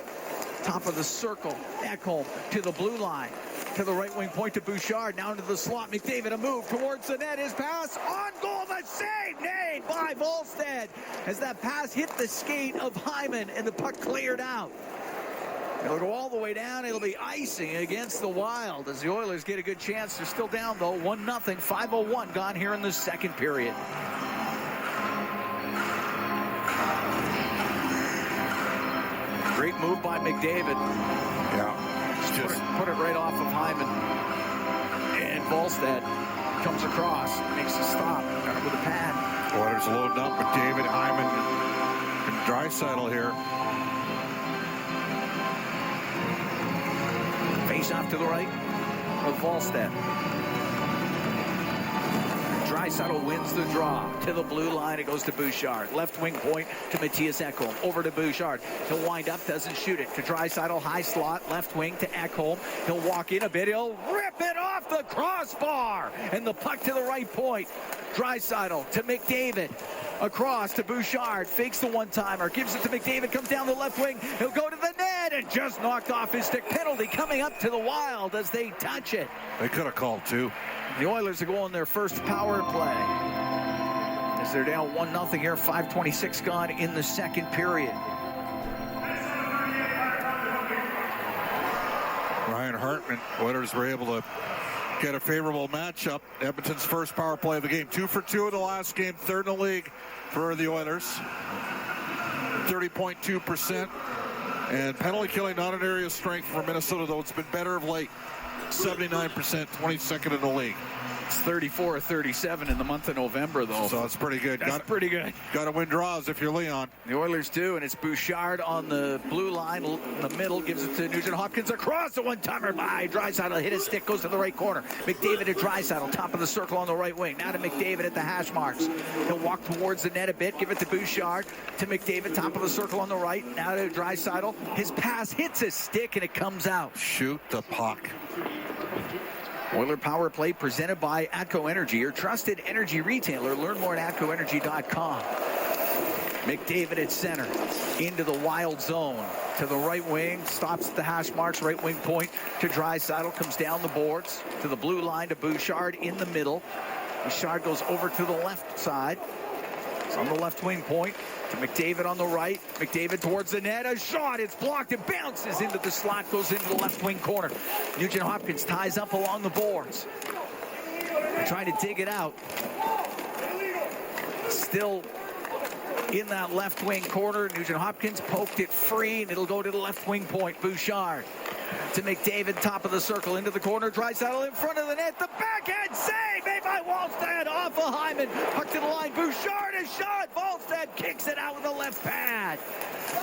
A: Top of the circle. Ekholm to the blue line. To the right wing point to Bouchard. Now into the slot. McDavid a move towards the net. His pass on goal. The save made by Volstad. As that pass hit the skate of Hyman and the puck cleared out. It'll go all the way down. It'll be icing against the Wild as the Oilers get a good chance. They're still down though. 1-0. 5:01 gone here in the second period. Great move by McDavid.
E: Yeah.
A: Just put it right off of Hyman. And Volstad comes across, makes a stop, got it with a pad.
E: Oilers loading up with David, Hyman, and Draisaitl here.
A: Face off to the right of Volstad. Draisaitl wins the draw. To the blue line, it goes to Bouchard. Left wing point to Matthias Ekholm. Over to Bouchard. He'll wind up, doesn't shoot it. To Draisaitl, high slot, left wing to Ekholm. He'll walk in a bit. He'll rip it off the crossbar. And the puck to the right point. Draisaitl to McDavid. Across to Bouchard. Fakes the one-timer. Gives it to McDavid. Comes down the left wing. He'll go to the net and just knocked off his stick. Penalty coming up to the Wild as they touch it.
E: They could have called two.
A: The Oilers are going their first power play. As they're down 1-0 here, 5:26 gone in the second period.
E: Ryan Hartman, Oilers were able to get a favorable matchup. Edmonton's first power play of the game. 2 for 2 in the last game, third in the league for the Oilers. 30.2%. And penalty killing not an area of strength for Minnesota, though it's been better of late. 79%, 22nd in the league.
A: It's 34-37 in the month of November, though.
E: So that's pretty good.
A: That's pretty good.
E: Got to win draws if you're Leon.
A: The Oilers do, and it's Bouchard on the blue line in the middle. Gives it to Nugent Hopkins across the one-timer by Draisaitl. Hit his stick, goes to the right corner. McDavid to Draisaitl, top of the circle on the right wing. Now to McDavid at the hash marks. He'll walk towards the net a bit. Give it to Bouchard. To McDavid, top of the circle on the right. Now to Draisaitl. His pass hits his stick, and it comes out.
E: Shoot the puck.
A: Oiler Power Play presented by ATCO Energy, your trusted energy retailer. Learn more at ATCOenergy.com. McDavid at center, into the Wild zone. To the right wing, stops at the hash marks, right wing point to Draisaitl, comes down the boards. To the blue line to Bouchard in the middle. Bouchard goes over to the left side. It's on the left wing point. To McDavid on the right. McDavid towards the net. A shot. It's blocked. It bounces into the slot. Goes into the left wing corner. Nugent Hopkins ties up along the boards. Trying to dig it out. Still in that left wing corner. Nugent Hopkins poked it free, and it'll go to the left wing point. Bouchard to McDavid, top of the circle, into the corner. Draisaitl in front of the net. The backhand save made by Wallstedt off of Hyman. Puck to the line. Bouchard is shot. Wallstedt kicks it out with the left pad.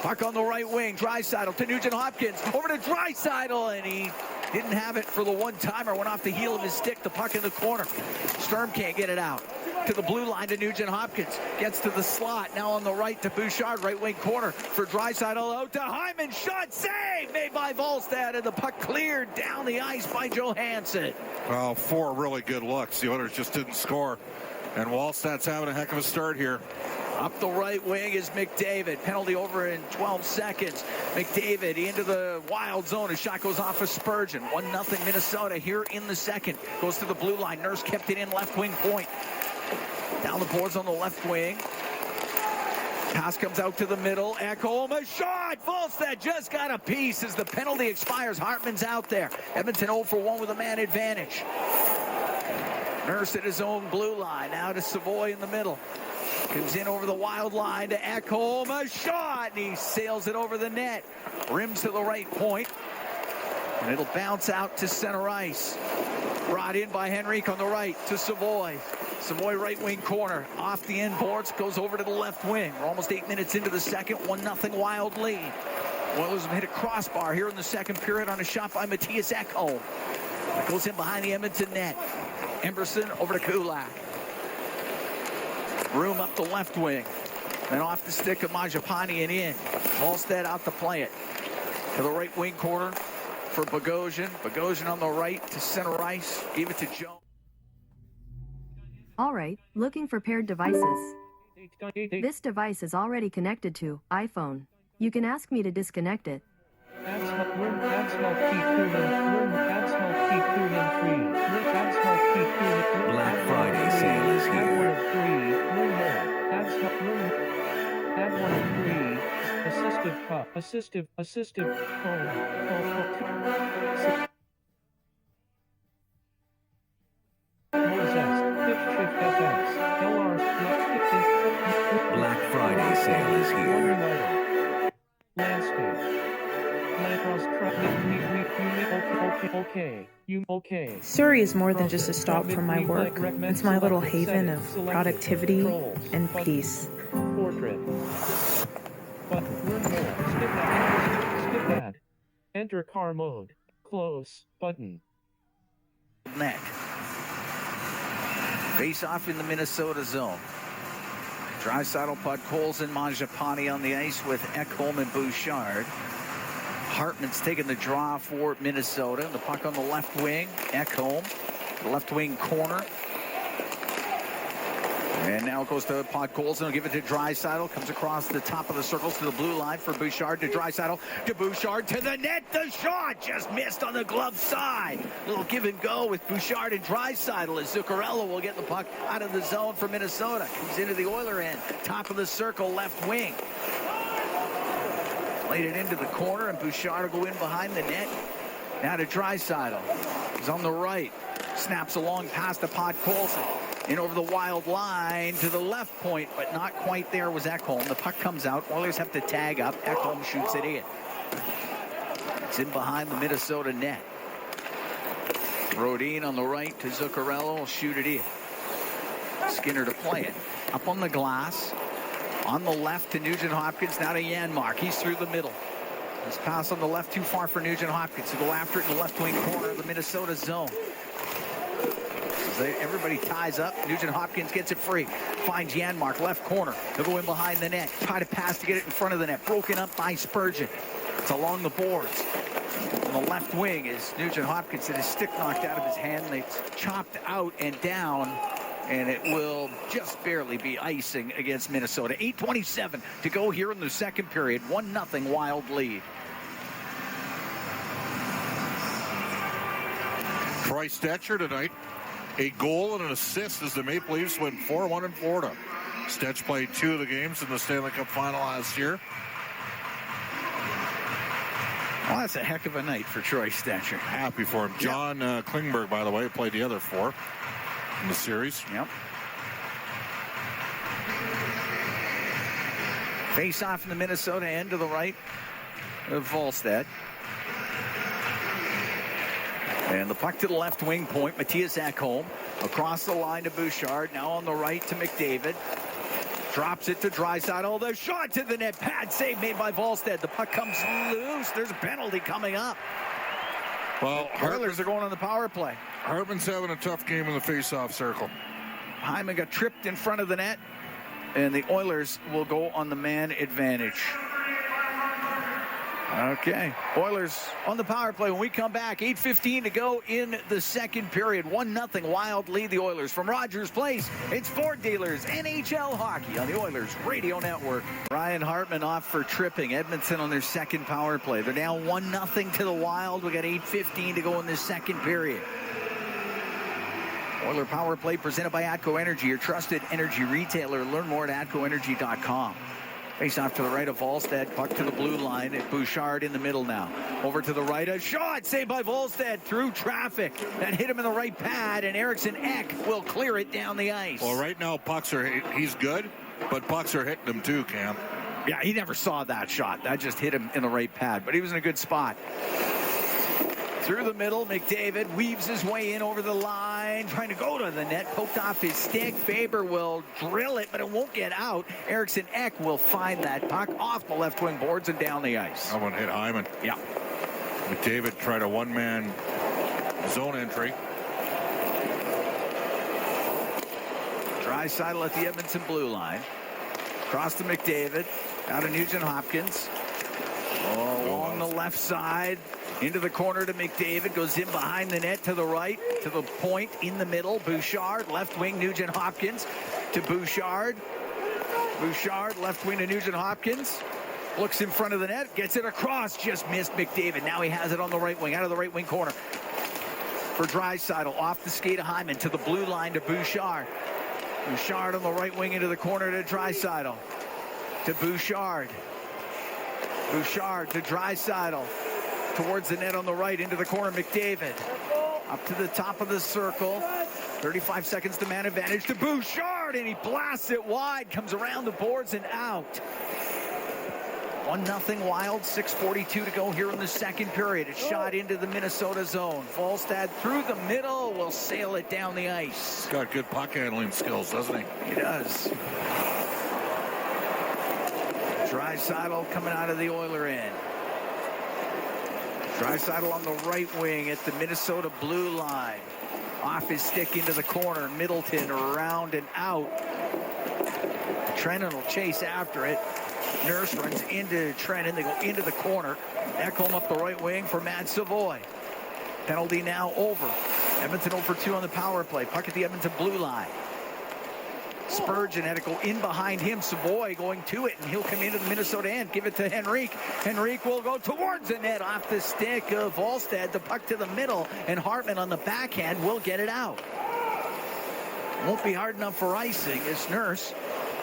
A: Puck on the right wing. Draisaitl to Nugent-Hopkins. Over to Draisaitl, and he didn't have it for the one-timer. Went off the heel of his stick. The puck in the corner. Sturm can't get it out. To the blue line to Nugent-Hopkins. Gets to the slot. Now on the right to Bouchard. Right wing corner for Draisaitl. Out to Hyman. Shot save made by Wallstedt. And the puck cleared down the ice by Johansson.
E: Well, 4 really good looks. The Oilers just didn't score. And Wallstedt's having a heck of a start here.
A: Up the right wing is McDavid. Penalty over in 12 seconds. McDavid into the Wild zone. His shot goes off of Spurgeon. 1-0 Minnesota here in the second. Goes to the blue line. Nurse kept it in left wing point. Down the boards on the left wing. Pass comes out to the middle. Ekholm, a shot. Wallstedt just got a piece as the penalty expires. Hartman's out there. Edmonton 0 for 1 with a man advantage. Nurse at his own blue line. Now to Savoy in the middle. Comes in over the Wild line to Ekholm. A shot. And he sails it over the net. Rims to the right point. And it'll bounce out to center ice. Brought in by Henrique on the right to Savoy. Savoy right wing corner. Off the end boards. Goes over to the left wing. We're almost 8 minutes into the second. 1-0 Wild lead. Oilers have hit a crossbar here in the second period on a shot by Matthias Ekholm. Goes in behind the Edmonton net. Emberson over to Kulak. Room up the left wing. Then off the stick of Mangiapane and in. Wallstedt out to play it. To the right wing corner for Bogosian. Bogosian on the right to center ice. Give it to Joe.
G: All right, looking for paired devices. This device is already connected to iPhone. You can ask me to disconnect it.
H: Black Friday sale is here.
B: Assistive.
H: Black Friday sale is here.
B: Okay.
I: Surrey is more than just a stop for my work. It's my little haven of productivity and peace.
B: Portrait. Button. Room mode. Skip that. Enter car mode. Close. Button.
A: Net. Face off in the Minnesota zone. Draisaitl, Podkolzin, Mangiapane on the ice with Ekholm and Bouchard. Hartman's taking the draw for Minnesota. The puck on the left wing. Ekholm, the left wing corner. And now it goes to Podkolzin. He'll give it to Draisaitl. Comes across the top of the circles to the blue line for Bouchard to Draisaitl to Bouchard to the net. The shot just missed on the glove side. Little give and go with Bouchard and Draisaitl as Zuccarello will get the puck out of the zone for Minnesota. Comes into the Oiler end. Top of the circle, left wing. Played it into the corner, and Bouchard will go in behind the net. Now to Draisaitl. He's on the right. Snaps along past the Podkolzin. In over the Wild line to the left point, but not quite there was Ekholm. The puck comes out. Oilers have to tag up. Ekholm shoots it in. It's in behind the Minnesota net. Rodin on the right to Zuccarello will shoot it in. Skinner to play it. Up on the glass. On the left to Nugent-Hopkins. Now to Janmark. He's through the middle. His pass on the left too far for Nugent-Hopkins to go after it in the left wing corner of the Minnesota zone. Everybody ties up. Nugent-Hopkins gets it free. Finds Janmark, left corner. He'll go in behind the net. Try to pass to get it in front of the net. Broken up by Spurgeon. It's along the boards. On the left wing is Nugent-Hopkins, and his stick knocked out of his hand. It's chopped out and down, and it will just barely be icing against Minnesota. 8:27 to go here in the second period. 1-0 Wild lead.
E: Troy Stetcher tonight. A goal and an assist as the Maple Leafs win 4-1 in Florida. Stetch played 2 of the games in the Stanley Cup final last year.
A: Well, that's a heck of a night for Troy Stetcher.
E: Happy for him. John Klingberg, by the way, played the other 4 in the series.
A: Yep. Face off in the Minnesota end to the right of Wallstedt. And the puck to the left wing point. Matthias Ekholm across the line to Bouchard. Now on the right to McDavid. Drops it to Draisaitl. The shot to the net. Pad save made by Volstead. The puck comes loose. There's a penalty coming up.
E: Well,
A: Oilers are going on the power play.
E: Hartman's having a tough game in the face-off circle.
A: Hyman got tripped in front of the net, and the Oilers will go on the man advantage. Okay, Oilers on the power play. When we come back, 8:15 to go in the second period. 1-0 Wild lead the Oilers. From Rogers Place, it's Ford Dealers NHL Hockey on the Oilers Radio Network. Ryan Hartman off for tripping. Edmonton on their second power play. They're down 1-0 to the Wild. We got 8:15 to go in the second period. Oiler power play presented by ATCO Energy, your trusted energy retailer. Learn more at atcoenergy.com. Face off to the right of Volstead. Puck to the blue line. Bouchard in the middle now. Over to the right. A shot saved by Volstead through traffic. That hit him in the right pad, and Eriksson Ek will clear it down the ice.
E: Well, right now, he's good, but pucks are hitting him too, Cam.
A: Yeah, he never saw that shot. That just hit him in the right pad, but he was in a good spot. Through the middle, McDavid weaves his way in over the line, trying to go to the net, poked off his stick. Faber will drill it, but it won't get out. Eriksson Ek will find that puck off the left wing boards and down the ice.
E: That one hit Hyman.
A: Yeah.
E: McDavid tried a one-man zone entry.
A: Draisaitl at the Edmonton blue line. Across to McDavid. Out of Nugent-Hopkins. Along the left side. Into the corner to McDavid. Goes in behind the net to the right. To the point in the middle. Bouchard. Left wing Nugent-Hopkins. To Bouchard. Bouchard. Left wing to Nugent-Hopkins. Looks in front of the net. Gets it across. Just missed McDavid. Now he has it on the right wing. Out of the right wing corner. For Draisaitl. Off the skate of Hyman. To the blue line to Bouchard. Bouchard on the right wing into the corner to Draisaitl. To Bouchard. Bouchard to Draisaitl. Towards the net on the right, into the corner, McDavid. Up to the top of the circle. 35 seconds to man advantage to Bouchard, and he blasts it wide. Comes around the boards and out. 1-0 Wild, 6:42 to go here in the second period. It's shot into the Minnesota zone. Volstad through the middle will sail it down the ice.
E: He's got good puck handling skills, doesn't he?
A: He does. Draisaitl coming out of the Oiler end. Draisaitl on the right wing at the Minnesota blue line. Off his stick into the corner. Middleton around and out. Trennan will chase after it. Nurse runs into Trennan. They go into the corner. Ekholm up the right wing for Matt Savoy. Penalty now over. Edmonton 0-for-2 on the power play. Puck at the Edmonton blue line. Spurgeon had to go in behind him. Savoy going to it, and he'll come into the Minnesota end. Give it to Henrique. Henrique will go towards the net off the stick of Volstead. The puck to the middle, and Hartman on the backhand will get it out. Won't be hard enough for icing. It's Nurse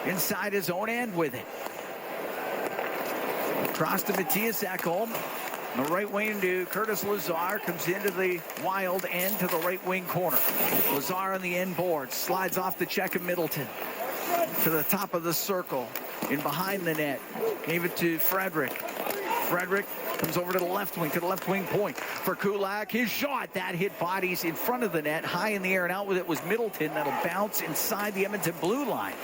A: inside his own end with it. Across to Matthias Ekholm. The right wing to Curtis Lazar. Comes into the Wild end to the right wing corner. Lazar on the end board. Slides off the check of Middleton. To the top of the circle. In behind the net. Gave it to Frederick. Frederick comes over to the left wing point. For Kulak, his shot. That hit bodies in front of the net. High in the air, and out with it was Middleton. That'll bounce inside the Edmonton blue line.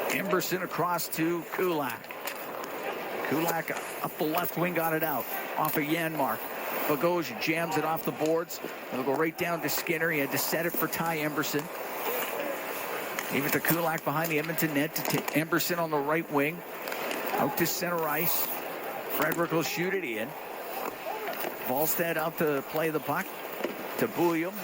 A: Emberson across to Kulak. Kulak up the left wing, got it out. Off of Janmark. Bogosian jams it off the boards. It'll go right down to Skinner. He had to set it for Ty Emberson. Gave it to Kulak behind the Edmonton net to Emberson on the right wing. Out to center ice. Frederick will shoot it in. Volstead out to play the puck. To Bouillon.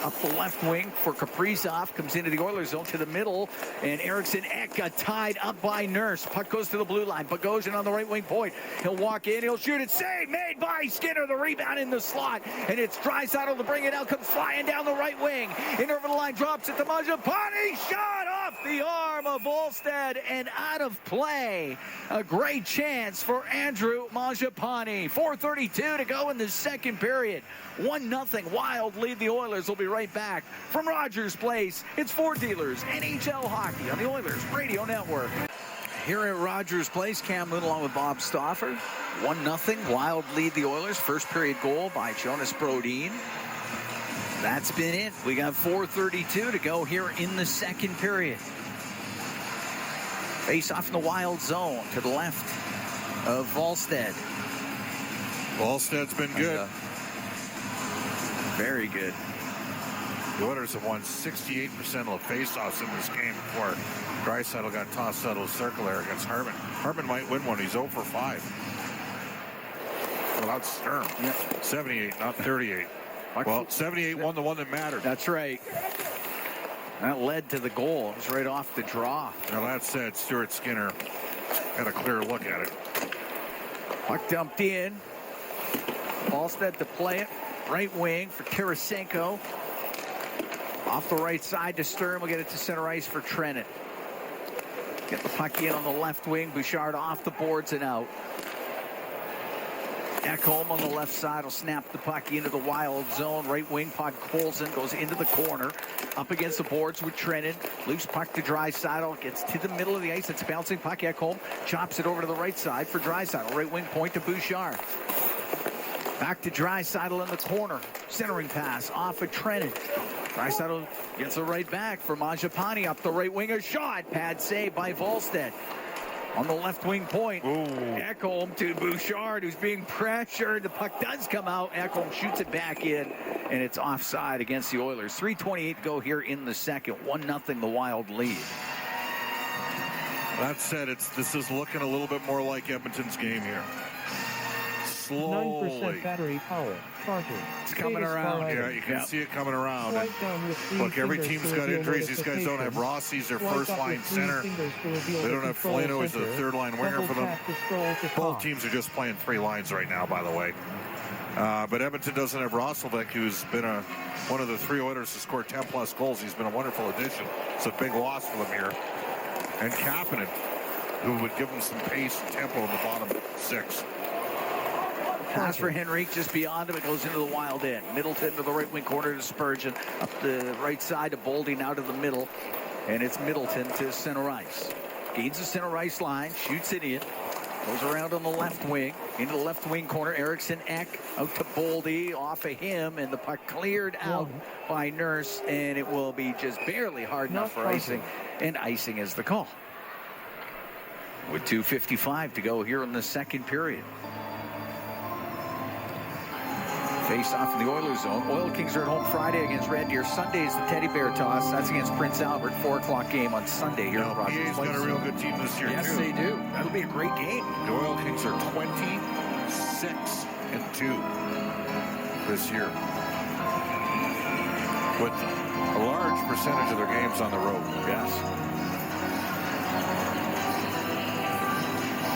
A: Up the left wing for Kaprizov. Comes into the Oilers zone to the middle. And Eriksson Ek got tied up by Nurse. Puck goes to the blue line. Bogosian on the right wing point. He'll walk in. He'll shoot it. Save made by Skinner. The rebound in the slot. And it's Draisaitl to bring it out. Comes flying down the right wing. In over the line. Drops it to Mangiapane. Shot off the arm of Volstead and out of play. A great chance for Andrew Mangiapane. 4:32 to go in the second period. 1-0 Wild lead the Oilers. Will be right back from Rogers Place. It's Ford Dealers NHL Hockey on the Oilers Radio Network. Here at Rogers Place, Cam Moon along with Bob Stauffer. 1-0. Wild lead the Oilers. First period goal by Jonas Brodin. That's been it. We got 4:32 to go here in the second period. Face off in the Wild zone to the left of Volstead.
E: Volstead's been good.
A: Very good.
E: The Oilers have won 68% of the faceoffs in this game before Draisaitl got tossed out of the circle there against Harman. Harman might win one. He's 0 for 5. Without Sturm.
A: Yep.
E: 78, not 38. Well, 78 won the one that mattered.
A: That's right. That led to the goal. It was right off the draw.
E: Now that said, Stuart Skinner had a clear look at it.
A: Puck dumped in. Volstead to play it. Right wing for Tarasenko. Off the right side to Sturm. We'll get it to center ice for Trennan. Get the puck in on the left wing. Bouchard off the boards and out. Ekholm on the left side will snap the puck into the Wild zone. Right wing puck. Colson goes into the corner. Up against the boards with Trennan. Loose puck to Draisaitl. Gets to the middle of the ice. It's bouncing puck. Ekholm chops it over to the right side for Draisaitl. Right wing point to Bouchard. Back to Draisaitl in the corner. Centering pass off of Trennan. Draisaitl gets it right back for Mangiapane up the right wing. A shot. Pad save by Volstead. On the left wing point. Ekholm to Bouchard, who's being pressured. The puck does come out. Ekholm shoots it back in, and it's offside against the Oilers. 3:28 to go here in the second. 1-0 the Wild lead.
E: That said, this is looking a little bit more like Edmonton's game here. Slowly.
B: 9% battery power. Charging.
A: It's coming around.
E: Yeah, you can see it coming around. Look, every team's got injuries. These guys don't have Rossi's their first-line center. They don't have Foligno as the third-line winger for them. Both teams are just playing 3 lines right now, by the way. But Edmonton doesn't have Rosselbeck, who's been one of the 3 Oilers to score 10-plus goals. He's been a wonderful addition. It's a big loss for them here. And Kapanen, who would give them some pace and tempo in the bottom 6.
A: Pass for Henrique just beyond him. It goes into the Wild end. Middleton to the right wing corner to Spurgeon. Up the right side to Boldy, now to the middle. And it's Middleton to center ice. Gains the center ice line. Shoots it in. Goes around on the left wing. Into the left wing corner. Eriksson Ek out to Boldy. Off of him. And the puck cleared out by Nurse. And it will be just barely hard enough for icing. And icing is the call. With 2:55 to go here in the second period. Face off in the Oilers zone. Oil Kings are at home Friday against Red Deer. Sunday is the Teddy Bear toss. That's against Prince Albert. 4 o'clock game on Sunday here at Rogers Place.
E: PA's got a real good team this year,
A: yes,
E: too.
A: Yes, they do. That'll be a great game.
E: The Oil Kings are 26-2 this year, with a large percentage of their games on the road.
A: Yes.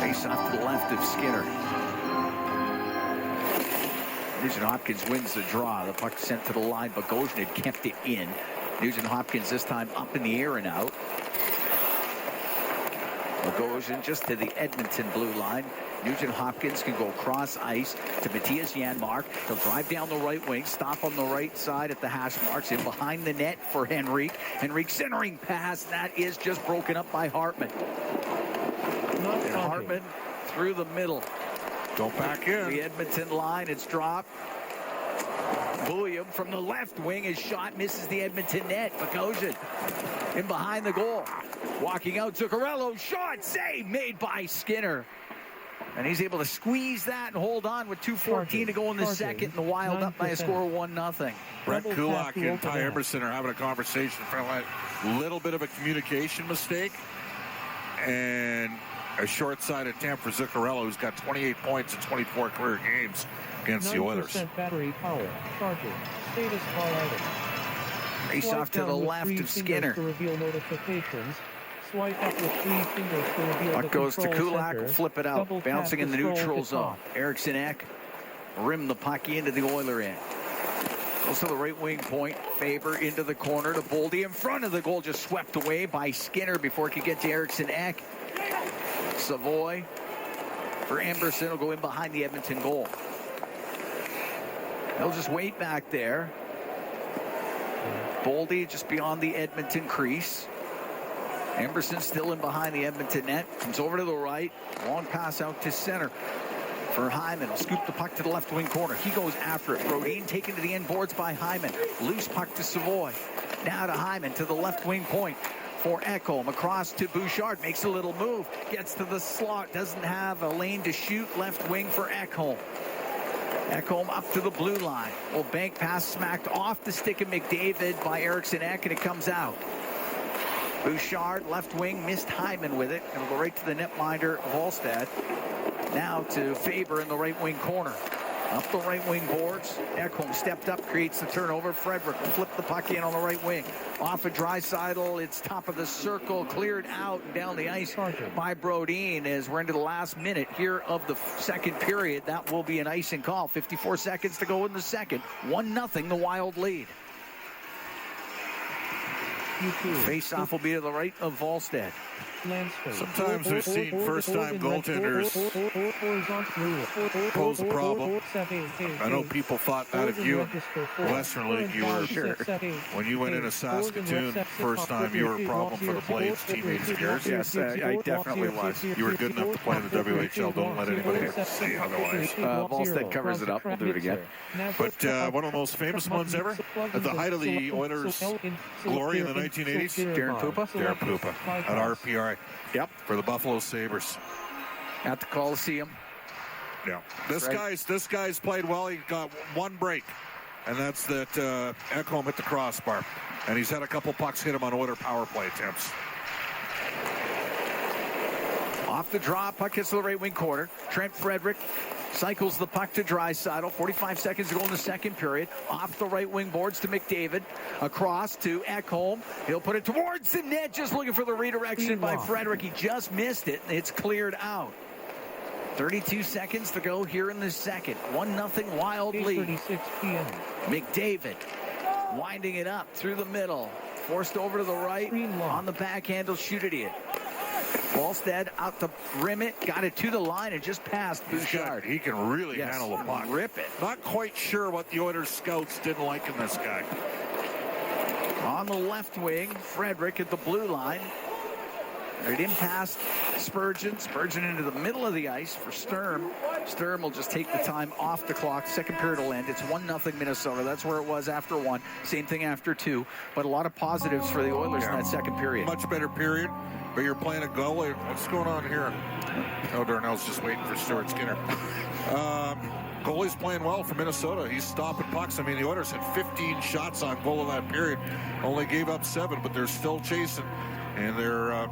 A: Face off to the left of Skinner. Nugent Hopkins wins the draw. The puck sent to the line. Bogosian had kept it in. Nugent Hopkins this time up in the air and out. Bogosian just to the Edmonton blue line. Nugent Hopkins can go across ice to Matthias Janmark. He'll drive down the right wing, stop on the right side at the hash marks, in behind the net for Henrique. Henrique centering pass. That is just broken up by Hartman. And Hartman through the middle.
E: Go back in.
A: The Edmonton line, it's dropped. William from the left wing, his shot misses the Edmonton net. Bogosian in behind the goal. Walking out, Zuccarello, shot, save made by Skinner. And he's able to squeeze that and hold on with 2:14 to go in the second. And the Wild up by a score of 1-0.
E: Brett Kulak and Ty Emerson are having a conversation. A little bit of a communication mistake. And a short-side attempt for Zuccarello, who's got 28 points in 24 career games against the Oilers.
B: Battery power. Charging. Status bar item.
A: Face off to the left of Skinner.
B: To reveal notifications. Swipe up with 3 fingers to reveal
A: puck
B: the
A: goes to Kulak,
B: center.
A: flip it out.
B: Double
A: Bouncing in the neutral zone.
B: top.
A: Eriksson Ek rim the puck into the Oiler end. Goes to the right wing point. Faber into the corner to Boldy in front of the goal, just swept away by Skinner before it could get to Eriksson Ek. Savoy for Emberson will go in behind the Edmonton goal. They'll just wait back there. Boldy just beyond the Edmonton crease. Emberson still in behind the Edmonton net. Comes over to the right. Long pass out to center for Hyman. He'll scoop the puck to the left wing corner. He goes after it. Brodin taken to the end boards by Hyman. Loose puck to Savoy. Now to Hyman to the left wing point for Ekholm. Across to Bouchard. Makes a little move. Gets to the slot. Doesn't have a lane to shoot. Left wing for Ekholm. Ekholm up to the blue line. Well, bank pass smacked off the stick of McDavid by Eriksson Ek, and it comes out. Bouchard, left wing, missed Hyman with it. It'll go right to the netminder, Volstad. Now to Faber in the right wing corner. Up the right wing boards. Ekholm stepped up, creates the turnover. Frederick will flip the puck in on the right wing. Off of Draisaitl, it's top of the circle, cleared out and down the ice by Brodin as we're into the last minute here of the second period. That will be an icing call. 54 seconds to go in the second. 1-0, the Wild lead. Face-off will be to the right of Volstad.
E: Sometimes we've seen first-time goaltenders pose a problem. I know people thought that of you in Western League. You were sure. When you went into Saskatoon first time, you were a problem for the Blades, teammates of yours.
A: Yes, I definitely was.
E: You were good enough to play in the WHL. Don't let anybody say otherwise.
A: Volstad covers it up. We'll do it again.
E: But one of the most famous ones ever, at the height of the Oilers' glory in the 1980s,
A: Darren Pupa.
E: Darren Pupa at RPI.
A: Yep.
E: For the Buffalo Sabres.
A: At the Coliseum.
E: Yeah. This guy's played well. He got one break, and that's that Ekholm hit the crossbar. And he's had a couple pucks hit him on Oiler power play attempts.
A: Off the draw, puck hits to the right wing corner. Trent Frederick cycles the puck to Draisaitl. 45 seconds to go in the second period. Off the right wing boards to McDavid. Across to Ekholm. He'll put it towards the net. Just looking for the redirection by Frederick. He just missed it. It's cleared out. 32 seconds to go here in the second. 1-0 Wild lead.
B: 8:36 p.m.
A: McDavid winding it up through the middle. Forced over to the right. On the backhand, he'll shoot it in. Volstad out to rim it, got it to the line, and just passed Bouchard.
E: He can really handle the puck.
A: Rip it.
E: Not quite sure what the Oilers scouts didn't like in this guy.
A: On the left wing, Frederick at the blue line. Right in past Spurgeon. Spurgeon into the middle of the ice for Sturm. Sturm will just take the time off the clock. Second period will end. It's 1-0 Minnesota. That's where it was after one. Same thing after two. But a lot of positives for the Oilers in that second period.
E: Much better period. But you're playing a goalie. What's going on here? Oh, Darnell's just waiting for Stuart Skinner. Goalie's playing well for Minnesota. He's stopping pucks. I mean, the Oilers had 15 shots on goal in that period. Only gave up 7, but they're still chasing. And they're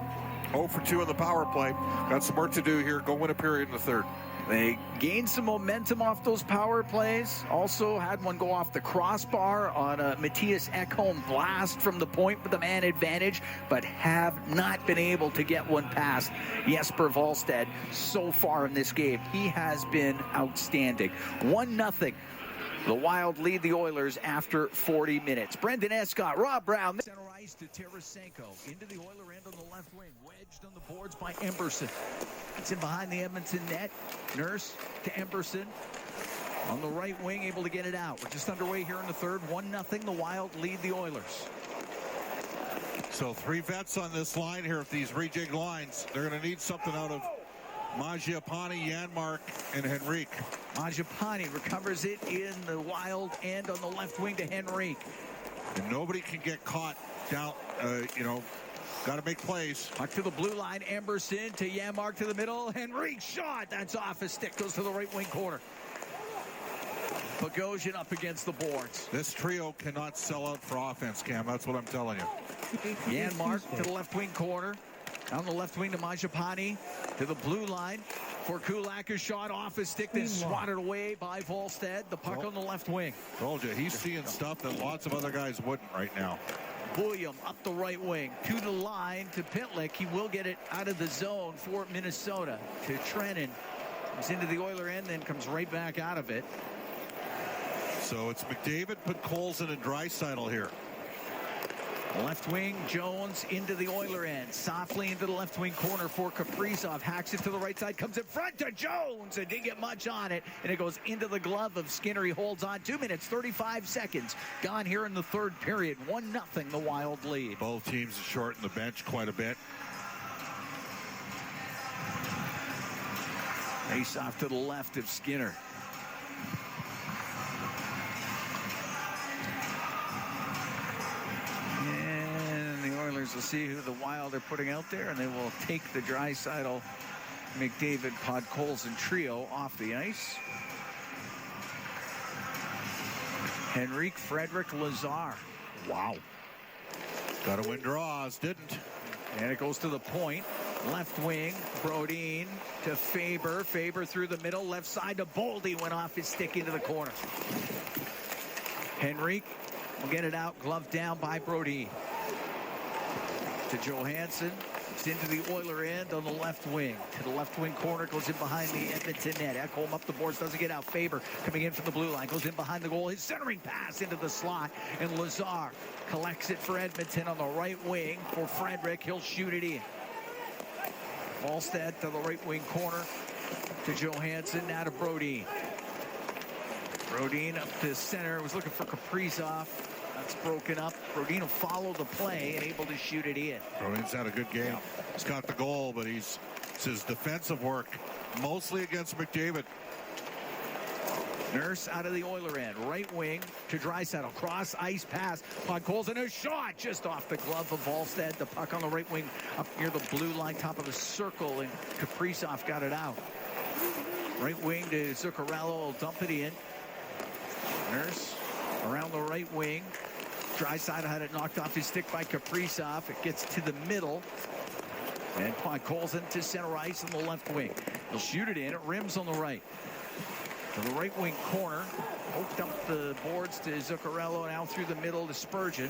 E: 0 for 2 in the power play. Got some work to do here. Go win a period in the third.
A: They gained some momentum off those power plays. Also had one go off the crossbar on a Matthias Ekholm blast from the point with the man advantage, but have not been able to get one past Jesper Volstad so far in this game. He has been outstanding. 1-0. The Wild lead the Oilers after 40 minutes. Brendan Escott, Rob Brown. Center ice to Tarasenko. Into the Oiler end on the left wing. Wedged on the boards by Emberson. It's in behind the Edmonton net. Nurse to Emberson. On the right wing, able to get it out. We're just underway here in the third. 1-0. The Wild lead the Oilers.
E: So 3 vets on this line here. If these rejig lines, they're going to need something out of Mangiapane, Janmark, and Henrique.
A: Mangiapane recovers it in the Wild end on the left wing to Henrique.
E: And nobody can get caught down, got to make plays.
A: Puck to the blue line, Emberson to Janmark to the middle. Henrique shot, that's off his stick, goes to the right wing corner. Bogosian up against the boards.
E: This trio cannot sell out for offense, Cam. That's what I'm telling you.
A: Janmark to the left wing corner. Down the left wing to Mangiapane to the blue line for Kulak. A shot off his stick, then swatted away by Volstad. The puck on the left wing.
E: Told you, he's seeing stuff that lots of other guys wouldn't right now.
A: William up the right wing to the line to Pitlick. He will get it out of the zone for Minnesota to Trennan. Comes into the Oiler end, then comes right back out of it.
E: So it's McDavid, Podkolzin, and Draisaitl here.
A: Left wing, Jones into the Oiler end. Softly into the left wing corner for Kaprizov. Hacks it to the right side, comes in front to Jones and didn't get much on it. And it goes into the glove of Skinner. He holds on. 2 minutes, 35 seconds gone here in the third period. 1-0 the Wild lead.
E: Both teams shorten the bench quite a bit.
A: Face off to the left of Skinner. And the Oilers will see who the Wild are putting out there, and they will take the Draisaitl, McDavid, Podkolzin trio off the ice. Henrique, Frederic, Lazar. Wow.
E: Got to win draws, didn't.
A: And it goes to the point. Left wing, Brodin to Faber. Faber through the middle, left side to Boldy. Went off his stick into the corner. Henrique will get it out, glove down by Brodin. To Johansson. It's into the Oiler end on the left wing. To the left wing corner, goes in behind the Edmonton net. Ekholm up the boards, doesn't get out. Faber coming in from the blue line, goes in behind the goal. His centering pass into the slot, and Lazar collects it for Edmonton on the right wing for Frederic. He'll shoot it in. Wallstead to the right wing corner to Johansson, now to Brodin. Brodin up to center, was looking for Kaprizov. That's broken up. Brodin will follow the play and able to shoot it in.
E: Brodin's had a good game. He's got the goal, but it's his defensive work, mostly against McDavid.
A: Nurse out of the Oiler end. Right wing to Draisaitl. Cross ice pass. Podkolzin, a shot just off the glove of Wallstead. The puck on the right wing up near the blue line, top of the circle, and Kaprizov got it out. Right wing to Zuccarello. Will dump it in. Nurse around the right wing. Draisaitl had it knocked off his stick by Kaprizov. It gets to the middle. And Podkolzin to center ice on the left wing. He'll shoot it in. It rims on the right. To the right wing corner. Poked up the boards to Zuccarello and out through the middle to Spurgeon.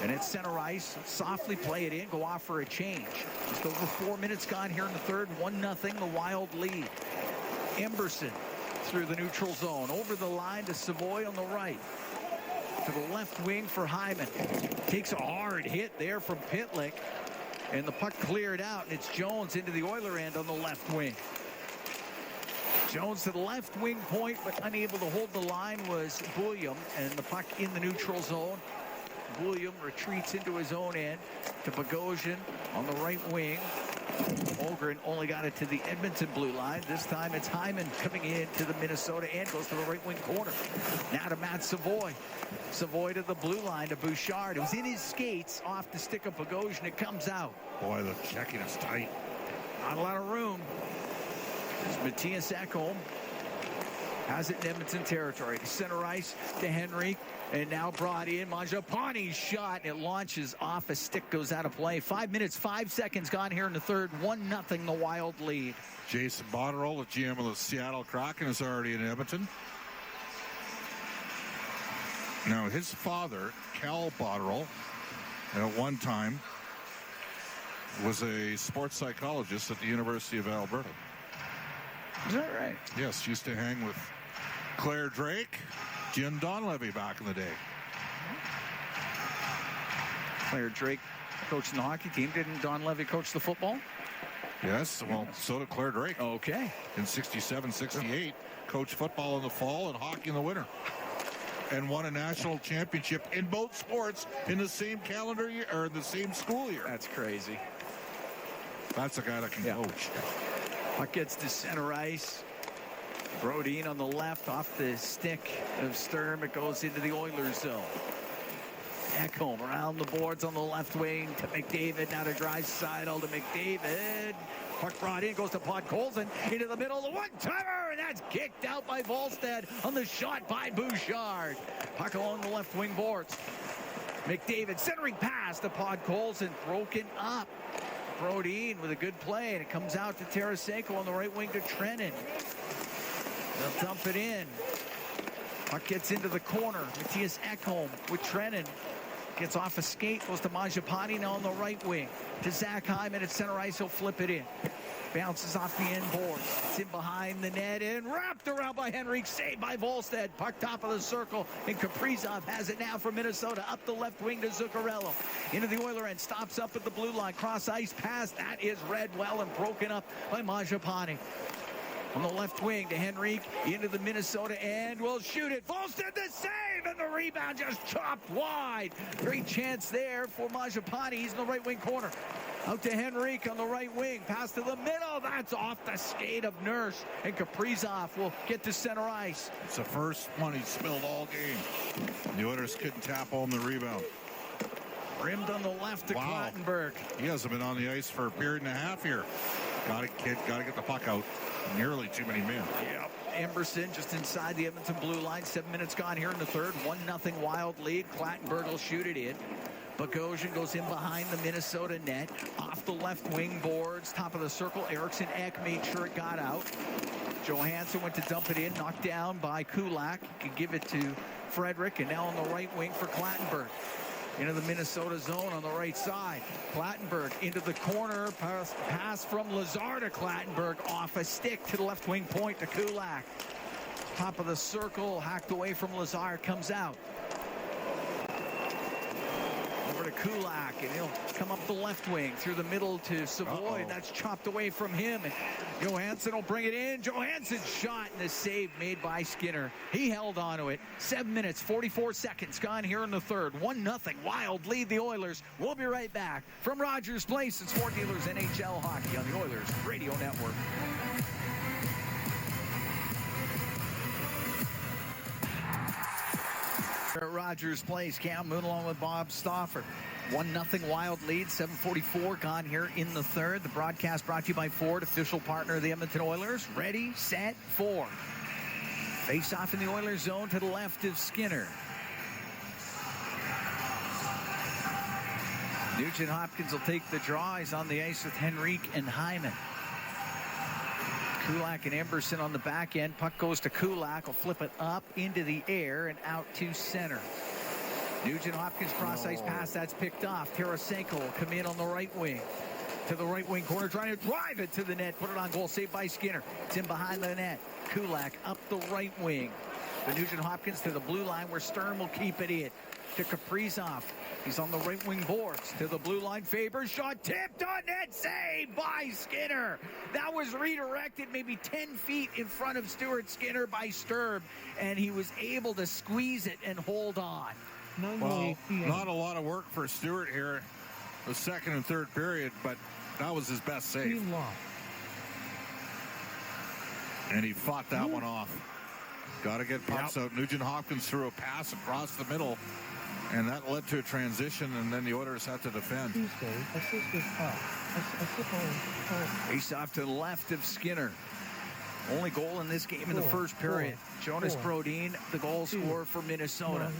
A: And it's center ice. Softly play it in. Go off for a change. Just over 4 minutes gone here in the third. 1-0 the Wild lead. Emberson through the neutral zone. Over the line to Savoy on the right. To the left wing for Hyman. Takes a hard hit there from Pitlick. And the puck cleared out. And it's Jones into the Oiler end on the left wing. Jones to the left wing point, but unable to hold the line was Bulliam, and the puck in the neutral zone. Bulliam retreats into his own end to Bogosian on the right wing. Holmgren only got it to the Edmonton blue line. This time it's Hyman coming in to the Minnesota end, goes to the right wing corner. Now to Matt Savoy. Savoy to the blue line to Bouchard. It was in his skates off the stick of Bogosian. It comes out.
E: Boy, the checking is tight.
A: Not a lot of room. There's Matthias Ekholm. Has it in Edmonton territory. Center ice to Henry. And now brought in. Mangiapane's shot. And it launches off. A stick goes out of play. 5 minutes, 5 seconds gone here in the third. 1-0 the Wild lead.
E: Jason Botterill, the GM of the Seattle Kraken, is already in Edmonton. Now, his father, Cal Botterill, at one time was a sports psychologist at the University of Alberta.
A: Is that right?
E: Yes, used to hang with Claire Drake, Jim Donlevy back in the day.
A: Claire Drake coaching the hockey team. Didn't Don Levy coach the football?
E: Yes, well, so did Claire Drake.
A: Okay.
E: In 67, 68, coached football in the fall and hockey in the winter. And won a national championship in both sports in the same calendar year, or the same school year.
A: That's crazy.
E: That's a guy that can coach.
A: Puck gets to center ice. Brodin on the left off the stick of Sturm. It goes into the Oilers zone. Ekholm around the boards on the left wing to McDavid. Now to Draisaitl to McDavid. Puck brought in, goes to Podkolzin into the middle. The one-timer, and that's kicked out by Wallstead on the shot by Bouchard. Puck along the left wing boards. McDavid centering pass to Podkolzin, broken up. Brodin with a good play, and it comes out to Tarasenko on the right wing to Trennan. They'll dump it in. Puck gets into the corner. Matthias Ekholm with Trennan. Gets off a skate, goes to Mangiapane now on the right wing. To Zach Hyman at center ice, he'll flip it in. Bounces off the end board. It's in behind the net and wrapped around by Henrique. Saved by Volstead. Puck top of the circle. And Kaprizov has it now for Minnesota. Up the left wing to Zuccarello. Into the Oiler end. Stops up at the blue line. Cross ice pass. That is read well and broken up by Mangiapane. On the left wing to Henrique. Into the Minnesota end. Will shoot it. Volstead the save. And the rebound just chopped wide. Great chance there for Mangiapane. He's in the right wing corner. Out to Henrique on the right wing. Pass to the middle. That's off the skate of Nurse. And Kaprizov will get to center ice.
E: It's the first one he spilled all game. The Oilers couldn't tap home the rebound.
A: Rimmed on the left to Clattenburg.
E: He hasn't been on the ice for a period and a half here. Got it, kid. Got to get the puck out. Nearly too many men.
A: Yep. Emberson just inside the Edmonton blue line. 7 minutes gone here in the third. 1-0 Wild lead. Clattenburg will shoot it in. Bogosian goes in behind the Minnesota net. Off the left wing boards. Top of the circle. Eriksson Ek made sure it got out. Johansson went to dump it in. Knocked down by Kulak. He could give it to Frederick. And now on the right wing for Clattenburg. Into the Minnesota zone on the right side. Clattenburg into the corner. Pass from Lazar to Clattenburg. Off a stick to the left wing point to Kulak. Top of the circle. Hacked away from Lazar. Comes out. To Kulak, and he'll come up the left wing through the middle to Savoy. That's chopped away from him, and Johansson will bring it in. Johansson's shot and the save made by Skinner. He held on to it. 7 minutes, 44 seconds gone here in the third. 1-0 Wild lead the Oilers. We'll be right back from Rogers Place at Sport Dealers NHL Hockey on the Oilers Radio Network. At Rogers Place, Cam Moon along with Bob Stauffer. 1-0 Wild lead, 7:44 gone here in the third. The broadcast brought to you by Ford, official partner of the Edmonton Oilers. Ready, set, 4. Face off in the Oilers zone to the left of Skinner. Nugent Hopkins will take the draw. He's on the ice with Henrique and Hyman. Kulak and Emberson on the back end. Puck goes to Kulak. Will flip it up into the air and out to center. Nugent Hopkins cross ice pass. That's picked off. Tarasenko will come in on the right wing. To the right wing corner, trying to drive it to the net. Put it on goal. Saved by Skinner. It's in behind the net. Kulak up the right wing. The Nugent Hopkins to the blue line where Stern will keep it in. To Kaprizov. He's on the right wing boards. To the blue line. Faber shot tipped on net. Saved by Skinner. That was redirected maybe 10 feet in front of Stuart Skinner by Sturb. And he was able to squeeze it and hold on.
E: Well, not a lot of work for Stewart here. The second and third period, but that was his best save. And he fought that one off. Got to get pucks out. Nugent Hopkins threw a pass across the middle. And that led to a transition, and then the Oilers had to defend.
A: Face off to the left of Skinner. Only goal in this game in the first period. Jonas Brodin, the goal scorer for Minnesota.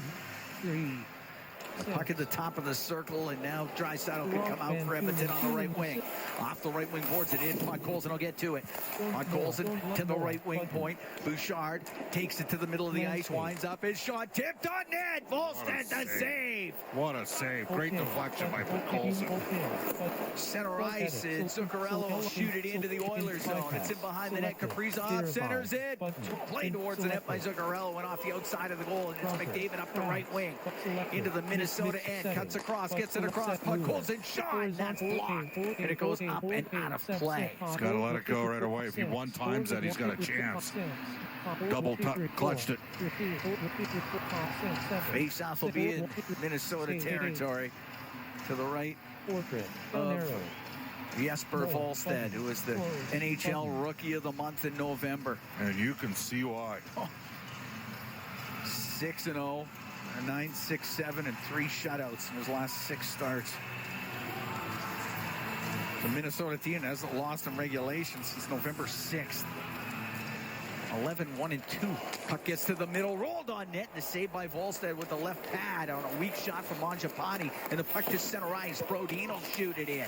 A: The puck at the top of the circle, and now Draisaitl can come out for Edmonton on the right wing. Off the right wing boards it in. Podkolzin will get to it. Podkolzin to the right wing point. Bouchard takes it to the middle of the ice, winds up his shot, tipped on net. Volstead the save.
E: What a save. Great deflection by Podkolzin.
A: Center ice, and Zuccarello will shoot it into the Oilers zone. It's in behind the net. Kaprizov centers it. Played towards the net by Zuccarello. Went off the outside of the goal, and it's McDavid up the right wing. Into the Minnesota end. Cuts across, gets it across. Podkolzin shot. That's blocked. And it goes up and out of play.
E: He's got to let it go right away. If he one times that, he's got a chance. Double clutched it.
A: Face-off will be in Minnesota territory. To the right of Jesper Volstead, who is the NHL Rookie of the Month in November.
E: And you can see why.
A: 6-0, 9-6-7, and 3 shutouts in his last 6 starts. The Minnesota team hasn't lost in regulation since November 6th. 11-1-2. Puck gets to the middle, rolled on net, and a save by Volstead with the left pad on a weak shot from Mangiapane, and the puck to center ice. Brodin will shoot it in.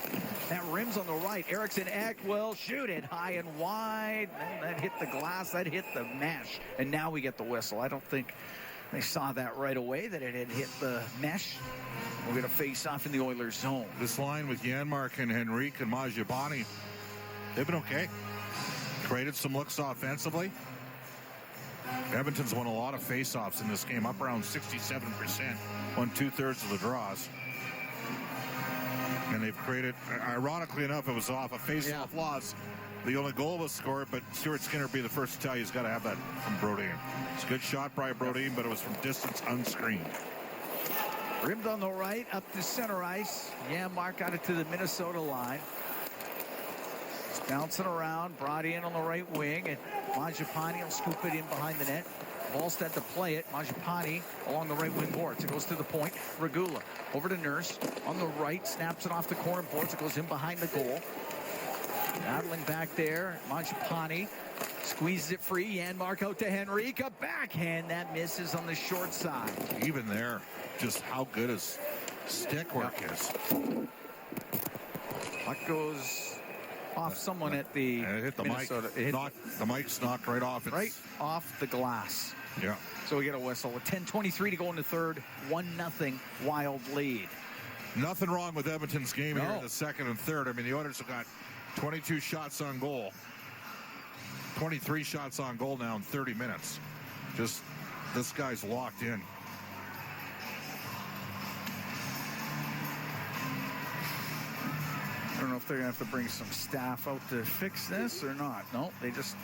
A: That rims on the right. Eriksson Ek will shoot it high and wide. And that hit the glass, that hit the mesh, and now we get the whistle. I don't think they saw that right away, that it had hit the mesh. We're going to face off in the Oilers zone.
E: This line with Janmark and Henrique and Mangiapane they've been okay. Created some looks offensively. Edmonton's won a lot of faceoffs in this game, up around 67%, won 2/3 of the draws. And they've created, ironically enough, it was off a faceoff loss. The only goal was scored, but Stuart Skinner would be the first to tell you he's got to have that from Brodin. It's a good shot by Brodin, but it was from distance unscreened.
A: Rimmed on the right, up to center ice. Mark got it to the Minnesota line. It's bouncing around, brought in on the right wing, and Mangiapane will scoop it in behind the net. Volstead to play it. Mangiapane along the right wing boards. It goes to the point. Regula over to Nurse on the right, snaps it off the corner boards. It goes in behind the goal. Battling back there, Mangiapane squeezes it free. Janmark out to Henrique. A backhand that misses on the short side.
E: Even there, just how good his stick work is.
A: Puck goes off someone at the
E: it hit the
A: Minnesota.
E: mic. The mic's knocked right off.
A: Right off the glass.
E: Yeah.
A: So we get a whistle with 10:23 to go in the third. 1-0 Wild lead.
E: Nothing wrong with Edmonton's game here in the second and third. I mean, the Oilers have got 22 shots on goal. 23 shots on goal now in 30 minutes. Just, this guy's locked in.
A: I don't know if they're going to have to bring some staff out to fix this or not. No, they just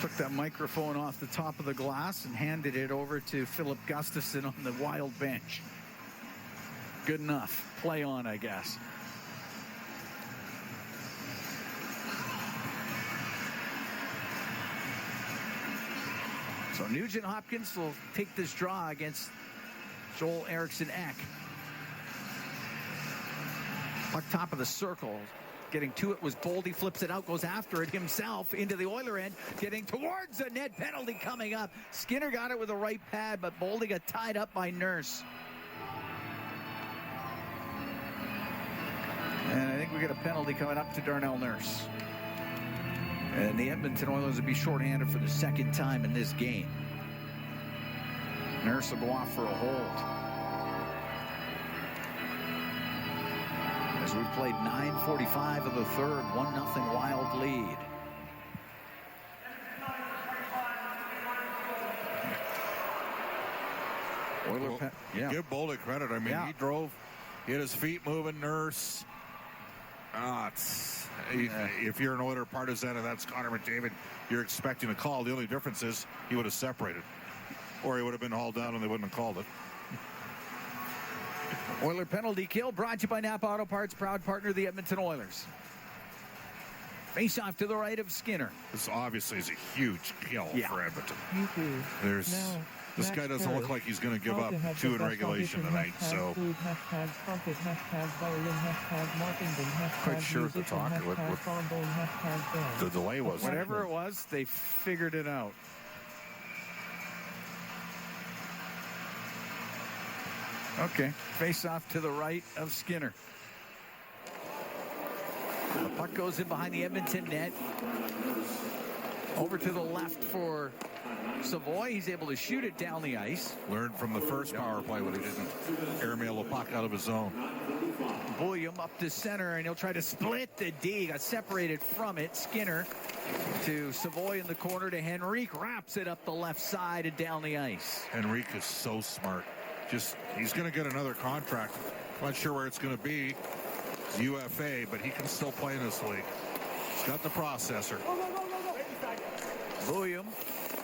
A: took that microphone off the top of the glass and handed it over to Philip Gustafson on the Wild bench. Good enough. Play on, I guess. So Nugent Hopkins will take this draw against Joel Eriksson-Ek. Puck top of the circle. Getting to it was Boldy, flips it out, goes after it himself into the Oiler end, getting towards the net. Penalty coming up. Skinner got it with a right pad, but Boldy got tied up by Nurse. And I think we get a penalty coming up to Darnell Nurse. And the Edmonton Oilers will be shorthanded for the second time in this game. Nurse will go off for a hold. As we've played 9:45 of the third, 1-0 Wild lead.
E: Give Boldy credit. I mean, he drove, he had his feet moving. Nurse. If you're an Oiler partisan and that's Connor McDavid, you're expecting a call. The only difference is he would have separated, or he would have been hauled down and they wouldn't have called it.
A: Oiler penalty kill brought to you by Napa Auto Parts, proud partner of the Edmonton Oilers. Face off to the right of Skinner.
E: This obviously is a huge kill for Edmonton.
B: No.
E: This guy doesn't look like he's going to give up 2 in regulation tonight. So,
B: quite sure what they're talking
E: what the delay was.
A: Whatever it was, they figured it out. Okay, face off to the right of Skinner. The puck goes in behind the Edmonton net. Over to the left for Savoy. He's able to shoot it down the ice.
E: Learned from the first power play when he didn't airmail the puck out of his zone.
A: William up to center, and he'll try to split the D. Got separated from it. Skinner to Savoy in the corner to Henrique. Wraps it up the left side and down the ice.
E: Henrique is so smart. He's going to get another contract. Not sure where it's going to be. It's UFA, but he can still play in this league. He's got the processor.
A: William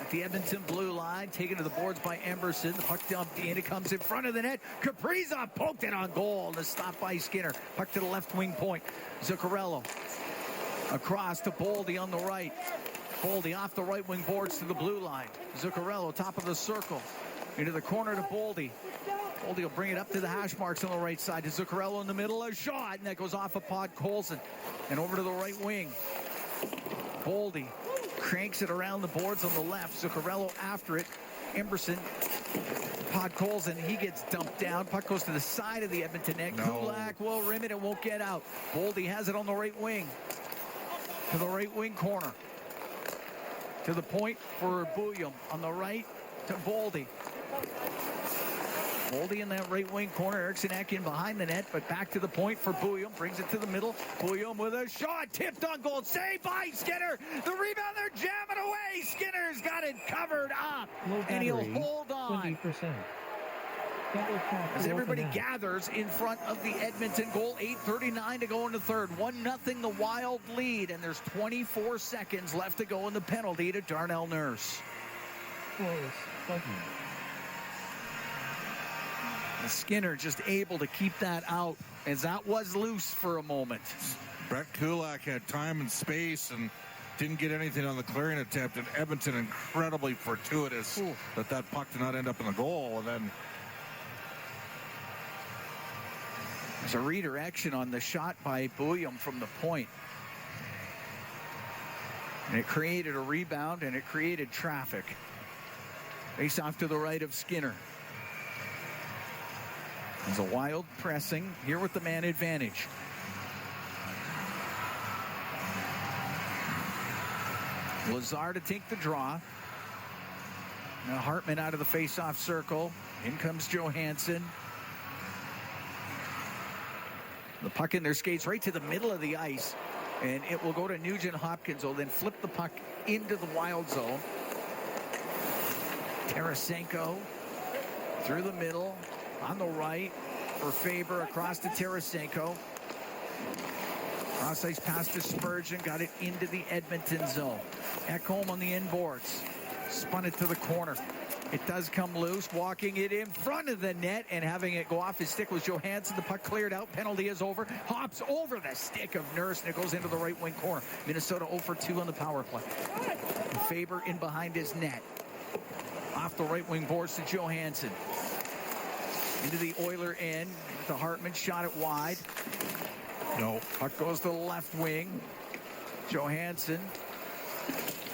A: at the Edmonton blue line, taken to the boards by Emberson. The puck dumped in. It comes in front of the net. Kaprizov poked it on goal to stop by Skinner. Puck to the left wing point. Zuccarello across to Boldy on the right. Boldy off the right wing boards to the blue line. Zuccarello top of the circle into the corner to Boldy. Boldy will bring it up to the hash marks on the right side to Zuccarello in the middle. A shot, and that goes off of Podkolzin and over to the right wing. Boldy cranks it around the boards on the left. Zuccarello after it. Emberson, Podkolzin, he gets dumped down. Puck goes to the side of the Edmonton net. Kulak will rim it and won't get out. Boldy has it on the right wing. To the right wing corner. To the point for Bouillon on the right to Boldy. Boldy in that right wing corner. Eriksson Ek in behind the net, but back to the point for Bouillon. Brings it to the middle. Bouillon with a shot. Tipped on goal. Saved by Skinner. The rebound. They're jamming away. Skinner's got it covered up. And he'll hold on.
B: 20%.
A: As everybody gathers in front of the Edmonton goal. 8:39 to go in the third. 1-0 the Wild lead. And there's 24 seconds left to go in the penalty to Darnell Nurse. Skinner just able to keep that out as that was loose for a moment.
E: Brett Kulak had time and space and didn't get anything on the clearing attempt. And Edmonton incredibly fortuitous that puck did not end up in the goal. And then
A: there's a redirection on the shot by Bouillon from the point. And it created a rebound and it created traffic. Face off to the right of Skinner. There's a Wild pressing here with the man advantage. Lazar to take the draw. Now Hartman out of the face-off circle. In comes Johansson. The puck in their skates right to the middle of the ice. And it will go to Nugent Hopkins. Will then flip the puck into the Wild zone. Tarasenko through the middle. On the right for Faber, across to Tarasenko. Cross ice pass to Spurgeon, got it into the Edmonton zone. Ekholm on the inboards, spun it to the corner. It does come loose, walking it in front of the net and having it go off his stick was Johansson. The puck cleared out, penalty is over. Hops over the stick of Nurse and it goes into the right wing corner. Minnesota 0 for 2 on the power play. And Faber in behind his net. Off the right wing boards to Johansson. Into the Oiler end. The Hartman shot it wide. No. Puck goes to the left wing. Johansson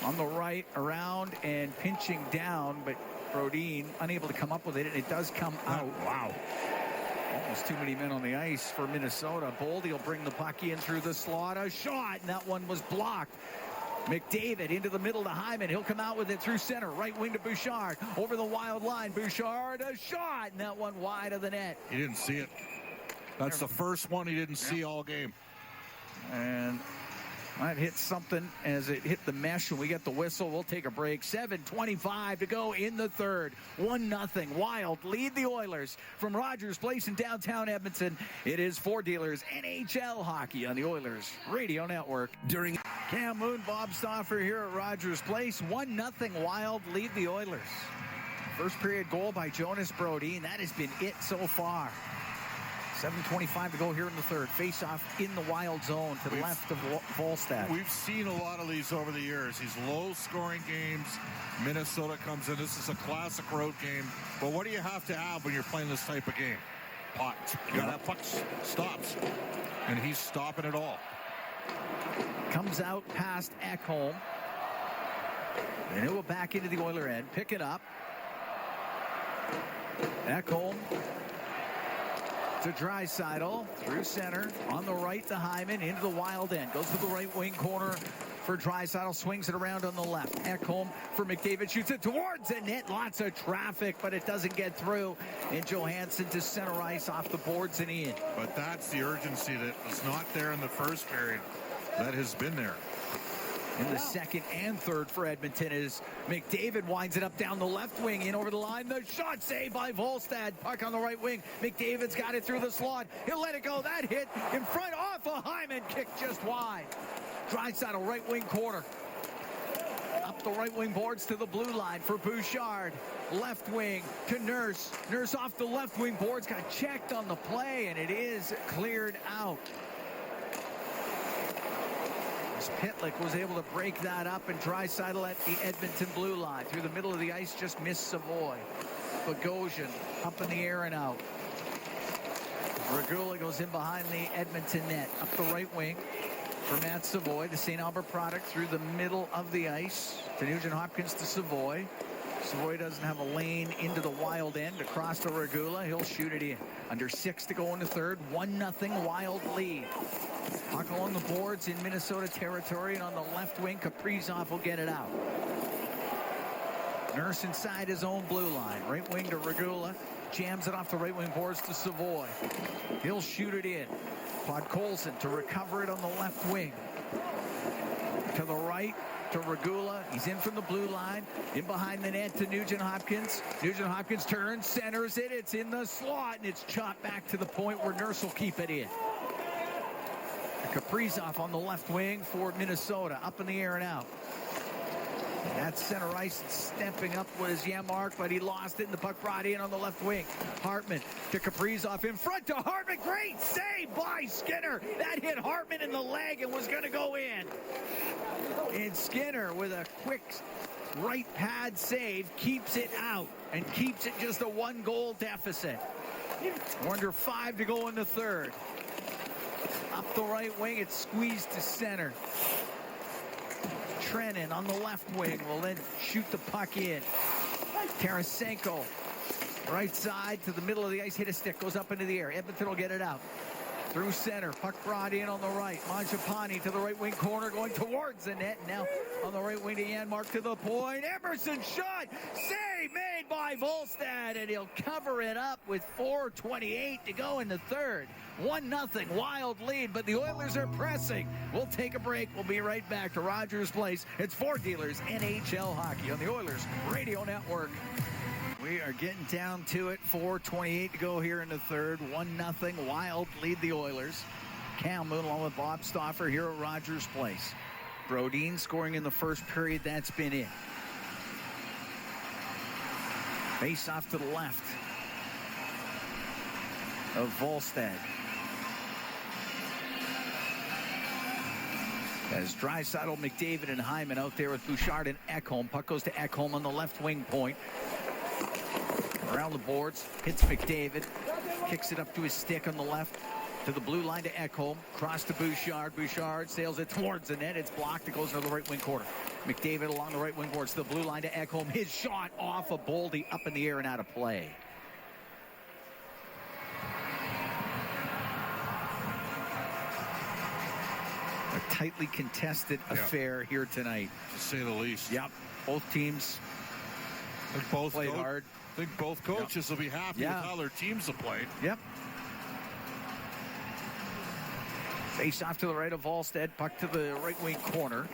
A: on the right, around and pinching down, but Brodin unable to come up with it, and it does come out. Wow. Almost too many men on the ice for Minnesota. Boldy will bring the puck in through the slot. A shot, and that one was blocked. McDavid into the middle to Hyman. He'll come out with it through center. Right wing to Bouchard. Over the Wild line. Bouchard, a shot. And that one wide of the net.
E: He didn't see it. That's the first one he didn't see all game.
A: And that hit something as it hit the mesh. When we get the whistle, we'll take a break. 7:25 to go in the third. 1-0. Wild lead the Oilers from Rogers Place in downtown Edmonton. It is Ford Dealers NHL hockey on the Oilers Radio Network.
D: During
A: Cam Moon, Bob Stauffer here at Rogers Place. 1-0 Wild lead the Oilers. First period goal by Jonas Brodin. That has been it so far. 7:25 to go here in the third. Face-off in the Wild zone to the left of Volstad.
E: We've seen a lot of these over the years. These low-scoring games. Minnesota comes in. This is a classic road game. But what do you have to have when you're playing this type of game? Pucks. You got to have pucks. Stops. And he's stopping it all.
A: Comes out past Ekholm. And it will back into the Oiler end. Pick it up. Ekholm to Draisaitl through center. On the right to Hyman into the Wild end. Goes to the right wing corner for Draisaitl. Swings it around on the left. Ekholm for McDavid. Shoots it towards the net. Lots of traffic, but it doesn't get through. And Johansson to center ice off the boards and in.
E: But that's the urgency that was not there in the first period. That has been there.
A: In the second and third for Edmonton as McDavid winds it up down the left wing, in over the line. The shot saved by Volstad. Puck on the right wing. McDavid's got it through the slot. He'll let it go. That hit in front off of Hyman. Kick just wide. Draisaitl right wing corner. Up the right wing boards to the blue line for Bouchard. Left wing to Nurse. Nurse off the left wing boards. Got checked on the play, and it is cleared out. Pitlick was able to break that up, and Draisaitl at the Edmonton blue line. Through the middle of the ice, just missed Savoy. Bogosian up in the air and out. Regula goes in behind the Edmonton net. Up the right wing for Matt Savoy. The St. Albert product through the middle of the ice. To Nugent Hopkins to Savoy. Savoy doesn't have a lane into the Wild end. Across to Regula. He'll shoot it in. Under 6 to go in the third. 1-0 Wild lead. Puck along the boards in Minnesota territory, and on the left wing, Kaprizov will get it out. Nurse inside his own blue line. Right wing to Regula. jams it off the right wing boards to Savoy. He'll shoot it in. Podkolzin to recover it on the left wing. To the right to Regula. He's in from the blue line. In behind the net to Nugent-Hopkins. Nugent-Hopkins turns, centers it. It's in the slot, and it's chopped back to the point where Nurse will keep it in. Kaprizov on the left wing for Minnesota. Up in the air and out. That's center ice. Stepping up was Yamark, but he lost it, and the puck brought in on the left wing. Hartman to Kaprizov in front to Hartman. Great save by Skinner. That hit Hartman in the leg and was going to go in. And Skinner with a quick right pad save keeps it out and keeps it just a 1-goal deficit. We're under 5 to go in the third. Up the right wing, it's squeezed to center. Trennan on the left wing will then shoot the puck in. Tarasenko, right side to the middle of the ice, hit a stick, goes up into the air. Edmonton will get it out. Through center, puck brought in on the right. Mangiapane to the right wing corner, going towards the net. Now on the right wing to Janmark to the point. Emerson shot, save made by Volstad, and he'll cover it up with 4:28 to go in the third. 1-0 Wild lead, but the Oilers are pressing. We'll take a break. We'll be right back to Rogers Place. It's Four Dealers NHL Hockey on the Oilers Radio Network. We are getting down to it. 4:28 to go here in the third. 1-0 Wild lead the Oilers. Cam Moon along with Bob Stauffer here at Rogers Place. Brodin scoring in the first period. That's been it. Face off to the left of Volstad. As Draisaitl, McDavid, and Hyman out there with Bouchard and Ekholm. Puck goes to Ekholm on the left wing point. Around the boards, hits McDavid, kicks it up to his stick on the left, to the blue line to Ekholm, cross to Bouchard. Bouchard sails it towards the net. It's blocked. It goes into the right wing corner. McDavid along the right wing boards to the blue line to Ekholm. His shot off of Boldy, up in the air and out of play. A tightly contested affair here tonight,
E: to say the least.
A: Yep, both teams played hard.
E: I think both coaches will be happy with how their teams have played.
A: Yep. Face off to the right of Volstad. Puck to the right wing corner.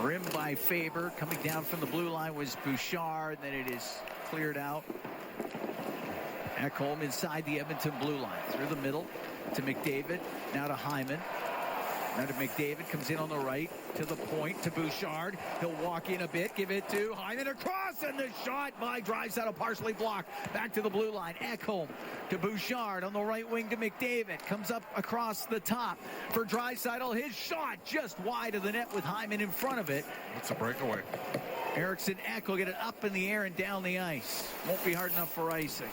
A: Rimmed by Faber. Coming down from the blue line was Bouchard. Then it is cleared out. Ekholm inside the Edmonton blue line. Through the middle to McDavid. Now to Hyman. Now to McDavid, comes in on the right, to the point, to Bouchard. He'll walk in a bit, give it to Hyman across, and the shot by Draisaitl partially blocked. Back to the blue line, Ekholm to Bouchard on the right wing to McDavid. Comes up across the top for Draisaitl. His shot just wide of the net with Hyman in front of it.
E: It's a breakaway.
A: Eriksson Ek will get it up in the air and down the ice. Won't be hard enough for icing.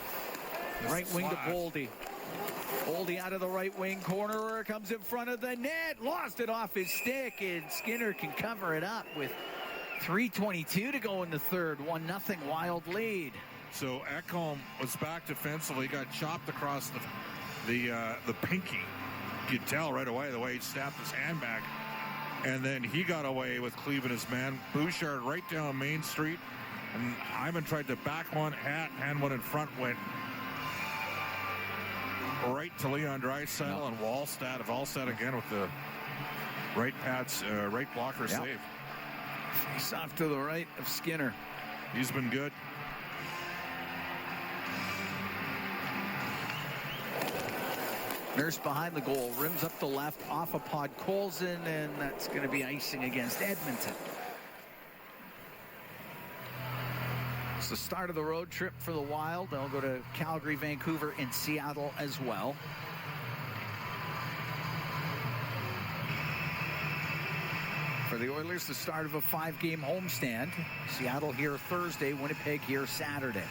A: Right wing to Boldy. Boldy out of the right wing corner, comes in front of the net, lost it off his stick, and Skinner can cover it up with 3:22 to go in the third. 1-0 Wild lead.
E: So Ekholm was back defensively, got chopped across the pinky. You could tell right away the way he snapped his hand back. And then he got away with cleaving his man. Bouchard right down Main Street. And Hyman tried to back one, hand one in front, went right to Leon Draisaitl and Volstad again with the right blocker save.
A: Face off to the right of Skinner.
E: He's been good.
A: Nurse behind the goal, rims up the left off of Podkolzin, and that's going to be icing against Edmonton. It's the start of the road trip for the Wild. They'll go to Calgary, Vancouver, and Seattle as well. For the Oilers, the start of a 5-game homestand. Seattle here Thursday, Winnipeg here Saturday.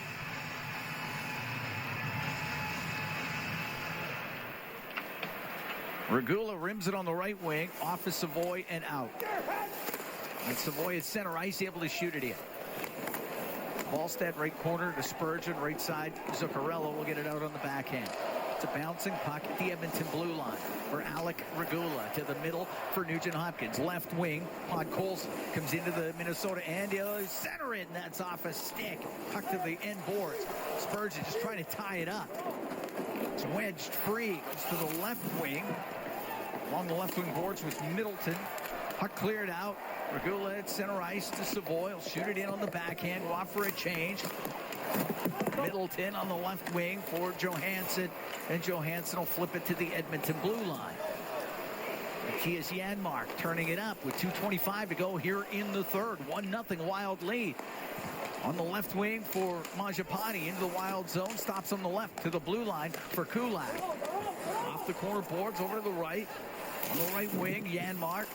A: Regula rims it on the right wing, off of Savoy and out. And Savoy at center ice, able to shoot it in. Volstad right corner to Spurgeon, right side. Zuccarello will get it out on the backhand. It's a bouncing puck at the Edmonton blue line for Alec Regula to the middle for Nugent Hopkins. Left wing, Podkolzin comes into the Minnesota end. He'll center it, and that's off a stick. Puck to the end boards. Spurgeon just trying to tie it up. It's wedged free. Goes to the left wing. Along the left wing boards with Middleton. Puck cleared out. Regula at center ice to Savoy. He'll shoot it in on the backhand. Go off for a change. Middleton on the left wing for Johansson. And Johansson will flip it to the Edmonton blue line. Matthias Janmark turning it up with 2:25 to go here in the third. 1-0 Wild lead. On the left wing for Mangiapane into the Wild zone. Stops on the left to the blue line for Kulak. Off the corner boards over to the right. On the right wing, Janmark.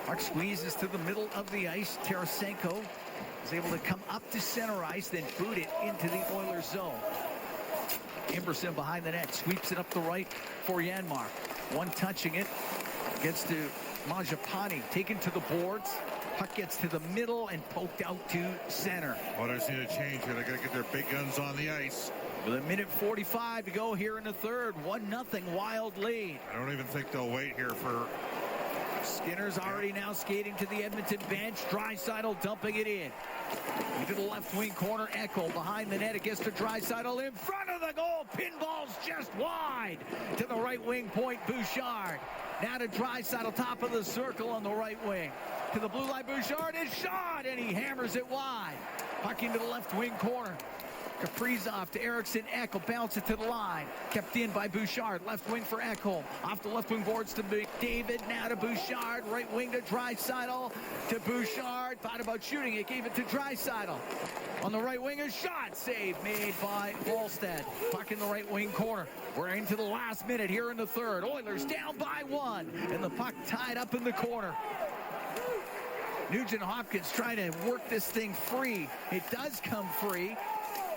A: Puck squeezes to the middle of the ice. Tarasenko is able to come up to center ice, then boot it into the Oilers zone. Emberson behind the net, sweeps it up the right for Janmark. One touching it, gets to Mangiapane, taken to the boards. Puck gets to the middle and poked out to center.
E: Oilers need a change here. They got to get their big guns on the ice.
A: With 1:45 to go here in the third, 1-0 Wild lead.
E: I don't even think they'll wait here for...
A: Skinner's already now skating to the Edmonton bench. Draisaitl dumping it in. Into the left wing corner, Ekholm behind the net. It gets to Draisaitl in front of the goal. Pinball's just wide. To the right wing point, Bouchard. Now to Draisaitl, top of the circle on the right wing. To the blue line, Bouchard is shot, and he hammers it wide. Puck into the left wing corner. Kaprizov to Eriksson Ek will bounce it to the line. Kept in by Bouchard. Left wing for Ekholm. Off the left wing boards to McDavid. Now to Bouchard. Right wing to Draisaitl. To Bouchard. Thought about shooting it. Gave it to Draisaitl. On the right wing, a shot. Save made by Volstead. Puck in the right wing corner. We're into the last minute here in the third. Oilers down by 1. And the puck tied up in the corner. Nugent Hopkins trying to work this thing free. It does come free.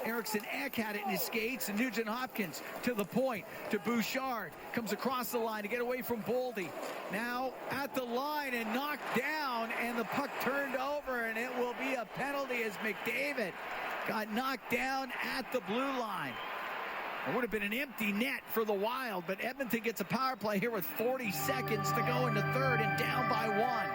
A: Eriksson Ek had it in his skates, and Nugent Hopkins to the point to Bouchard. Comes across the line to get away from Boldy. Now at the line and knocked down, and the puck turned over, and it will be a penalty as McDavid got knocked down at the blue line. It would have been an empty net for the Wild, but Edmonton gets a power play here with 40 seconds to go in the third and down by 1.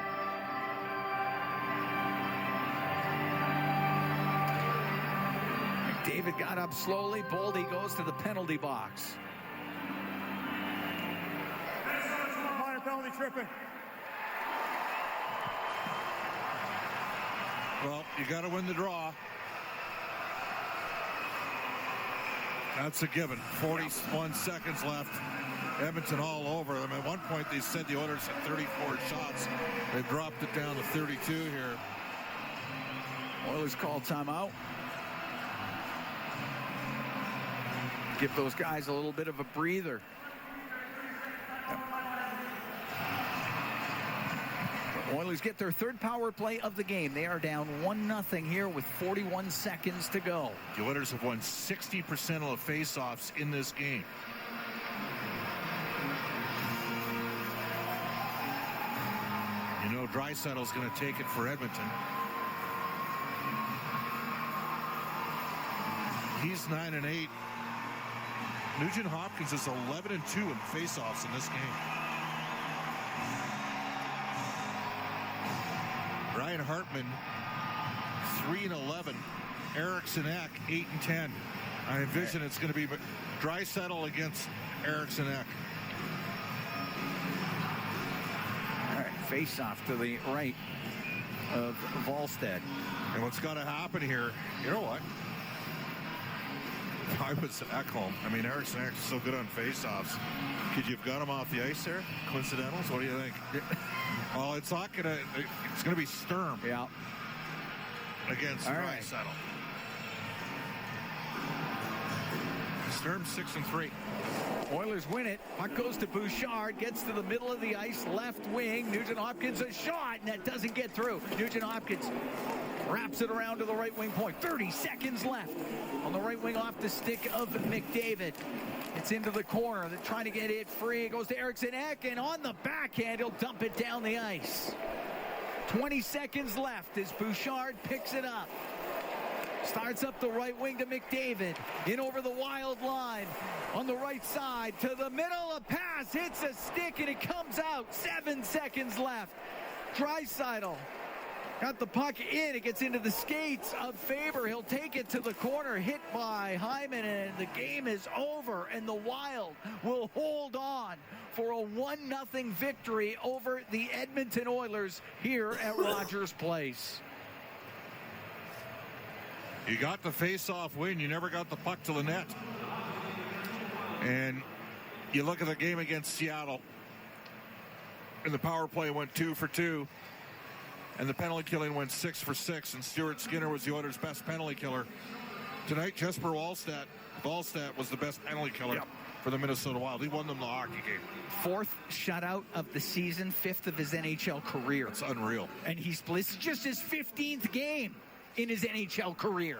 A: David got up slowly. Boldy goes to the penalty box.
F: Minor penalty tripping.
E: Well, you got to win the draw. That's a given. 41 seconds left. Edmonton all over them. At one point, they said the Oilers had 34 shots. They dropped it down to 32 here.
A: Oilers call timeout. Give those guys a little bit of a breather. The Oilers get their third power play of the game. They are down 1-0 here with 41 seconds to go.
E: The Oilers have won 60% of the faceoffs in this game. You know, Draisaitl's going to take it for Edmonton. He's 9-8. Nugent Hopkins is 11-2 in faceoffs in this game. Ryan Hartman 3-11. Eriksson Ek 8-10. I envision it's going to be Draisaitl against Eriksson Ek.
A: All right, face-off to the right of Volstead.
E: And what's got to happen here, you know what? If I was Ekholm, I mean, Eriksson Ek is so good on face-offs. Could you have got him off the ice there? Coincidentals? What do you think? Well, it's not going to, it's going to be Sturm.
A: Yeah.
E: Against Draisaitl. Sturm 6-3.
A: Oilers win it. Puck goes to Bouchard, gets to the middle of the ice, left wing. Nugent Hopkins a shot, and that doesn't get through. Nugent Hopkins wraps it around to the right wing point. 30 seconds left on the right wing off the stick of McDavid. It's into the corner. They're trying to get it free. It goes to Eriksson Ek, and on the backhand, he'll dump it down the ice. 20 seconds left as Bouchard picks it up. Starts up the right wing to McDavid. In over the Wild line. On the right side to the middle. A pass hits a stick and it comes out. 7 seconds left. Draisaitl got the puck in. It gets into the skates of Faber. He'll take it to the corner. Hit by Hyman, and the game is over. And the Wild will hold on for a 1-0 victory over the Edmonton Oilers here at Rogers Place.
E: You got the face-off win. You never got the puck to the net. And you look at the game against Seattle, and the power play went 2 for 2. And the penalty killing went 6 for 6, and Stuart Skinner was the Oilers' best penalty killer. Tonight, Jesper Wallstedt was the best penalty killer for the Minnesota Wild. He won them the hockey game.
A: 4th shutout of the season, 5th of his NHL career.
E: It's unreal.
A: And this is just his 15th game in his NHL career.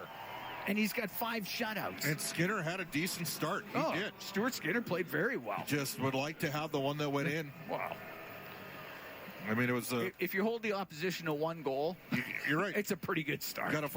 A: And he's got 5 shutouts.
E: And Skinner had a decent start. He did.
A: Stuart Skinner played very well.
E: Just would like to have the one that went in.
A: Wow.
E: I mean, it was
A: if you hold the opposition to 1 goal,
E: you're right.
A: It's a pretty good start.
E: Got to find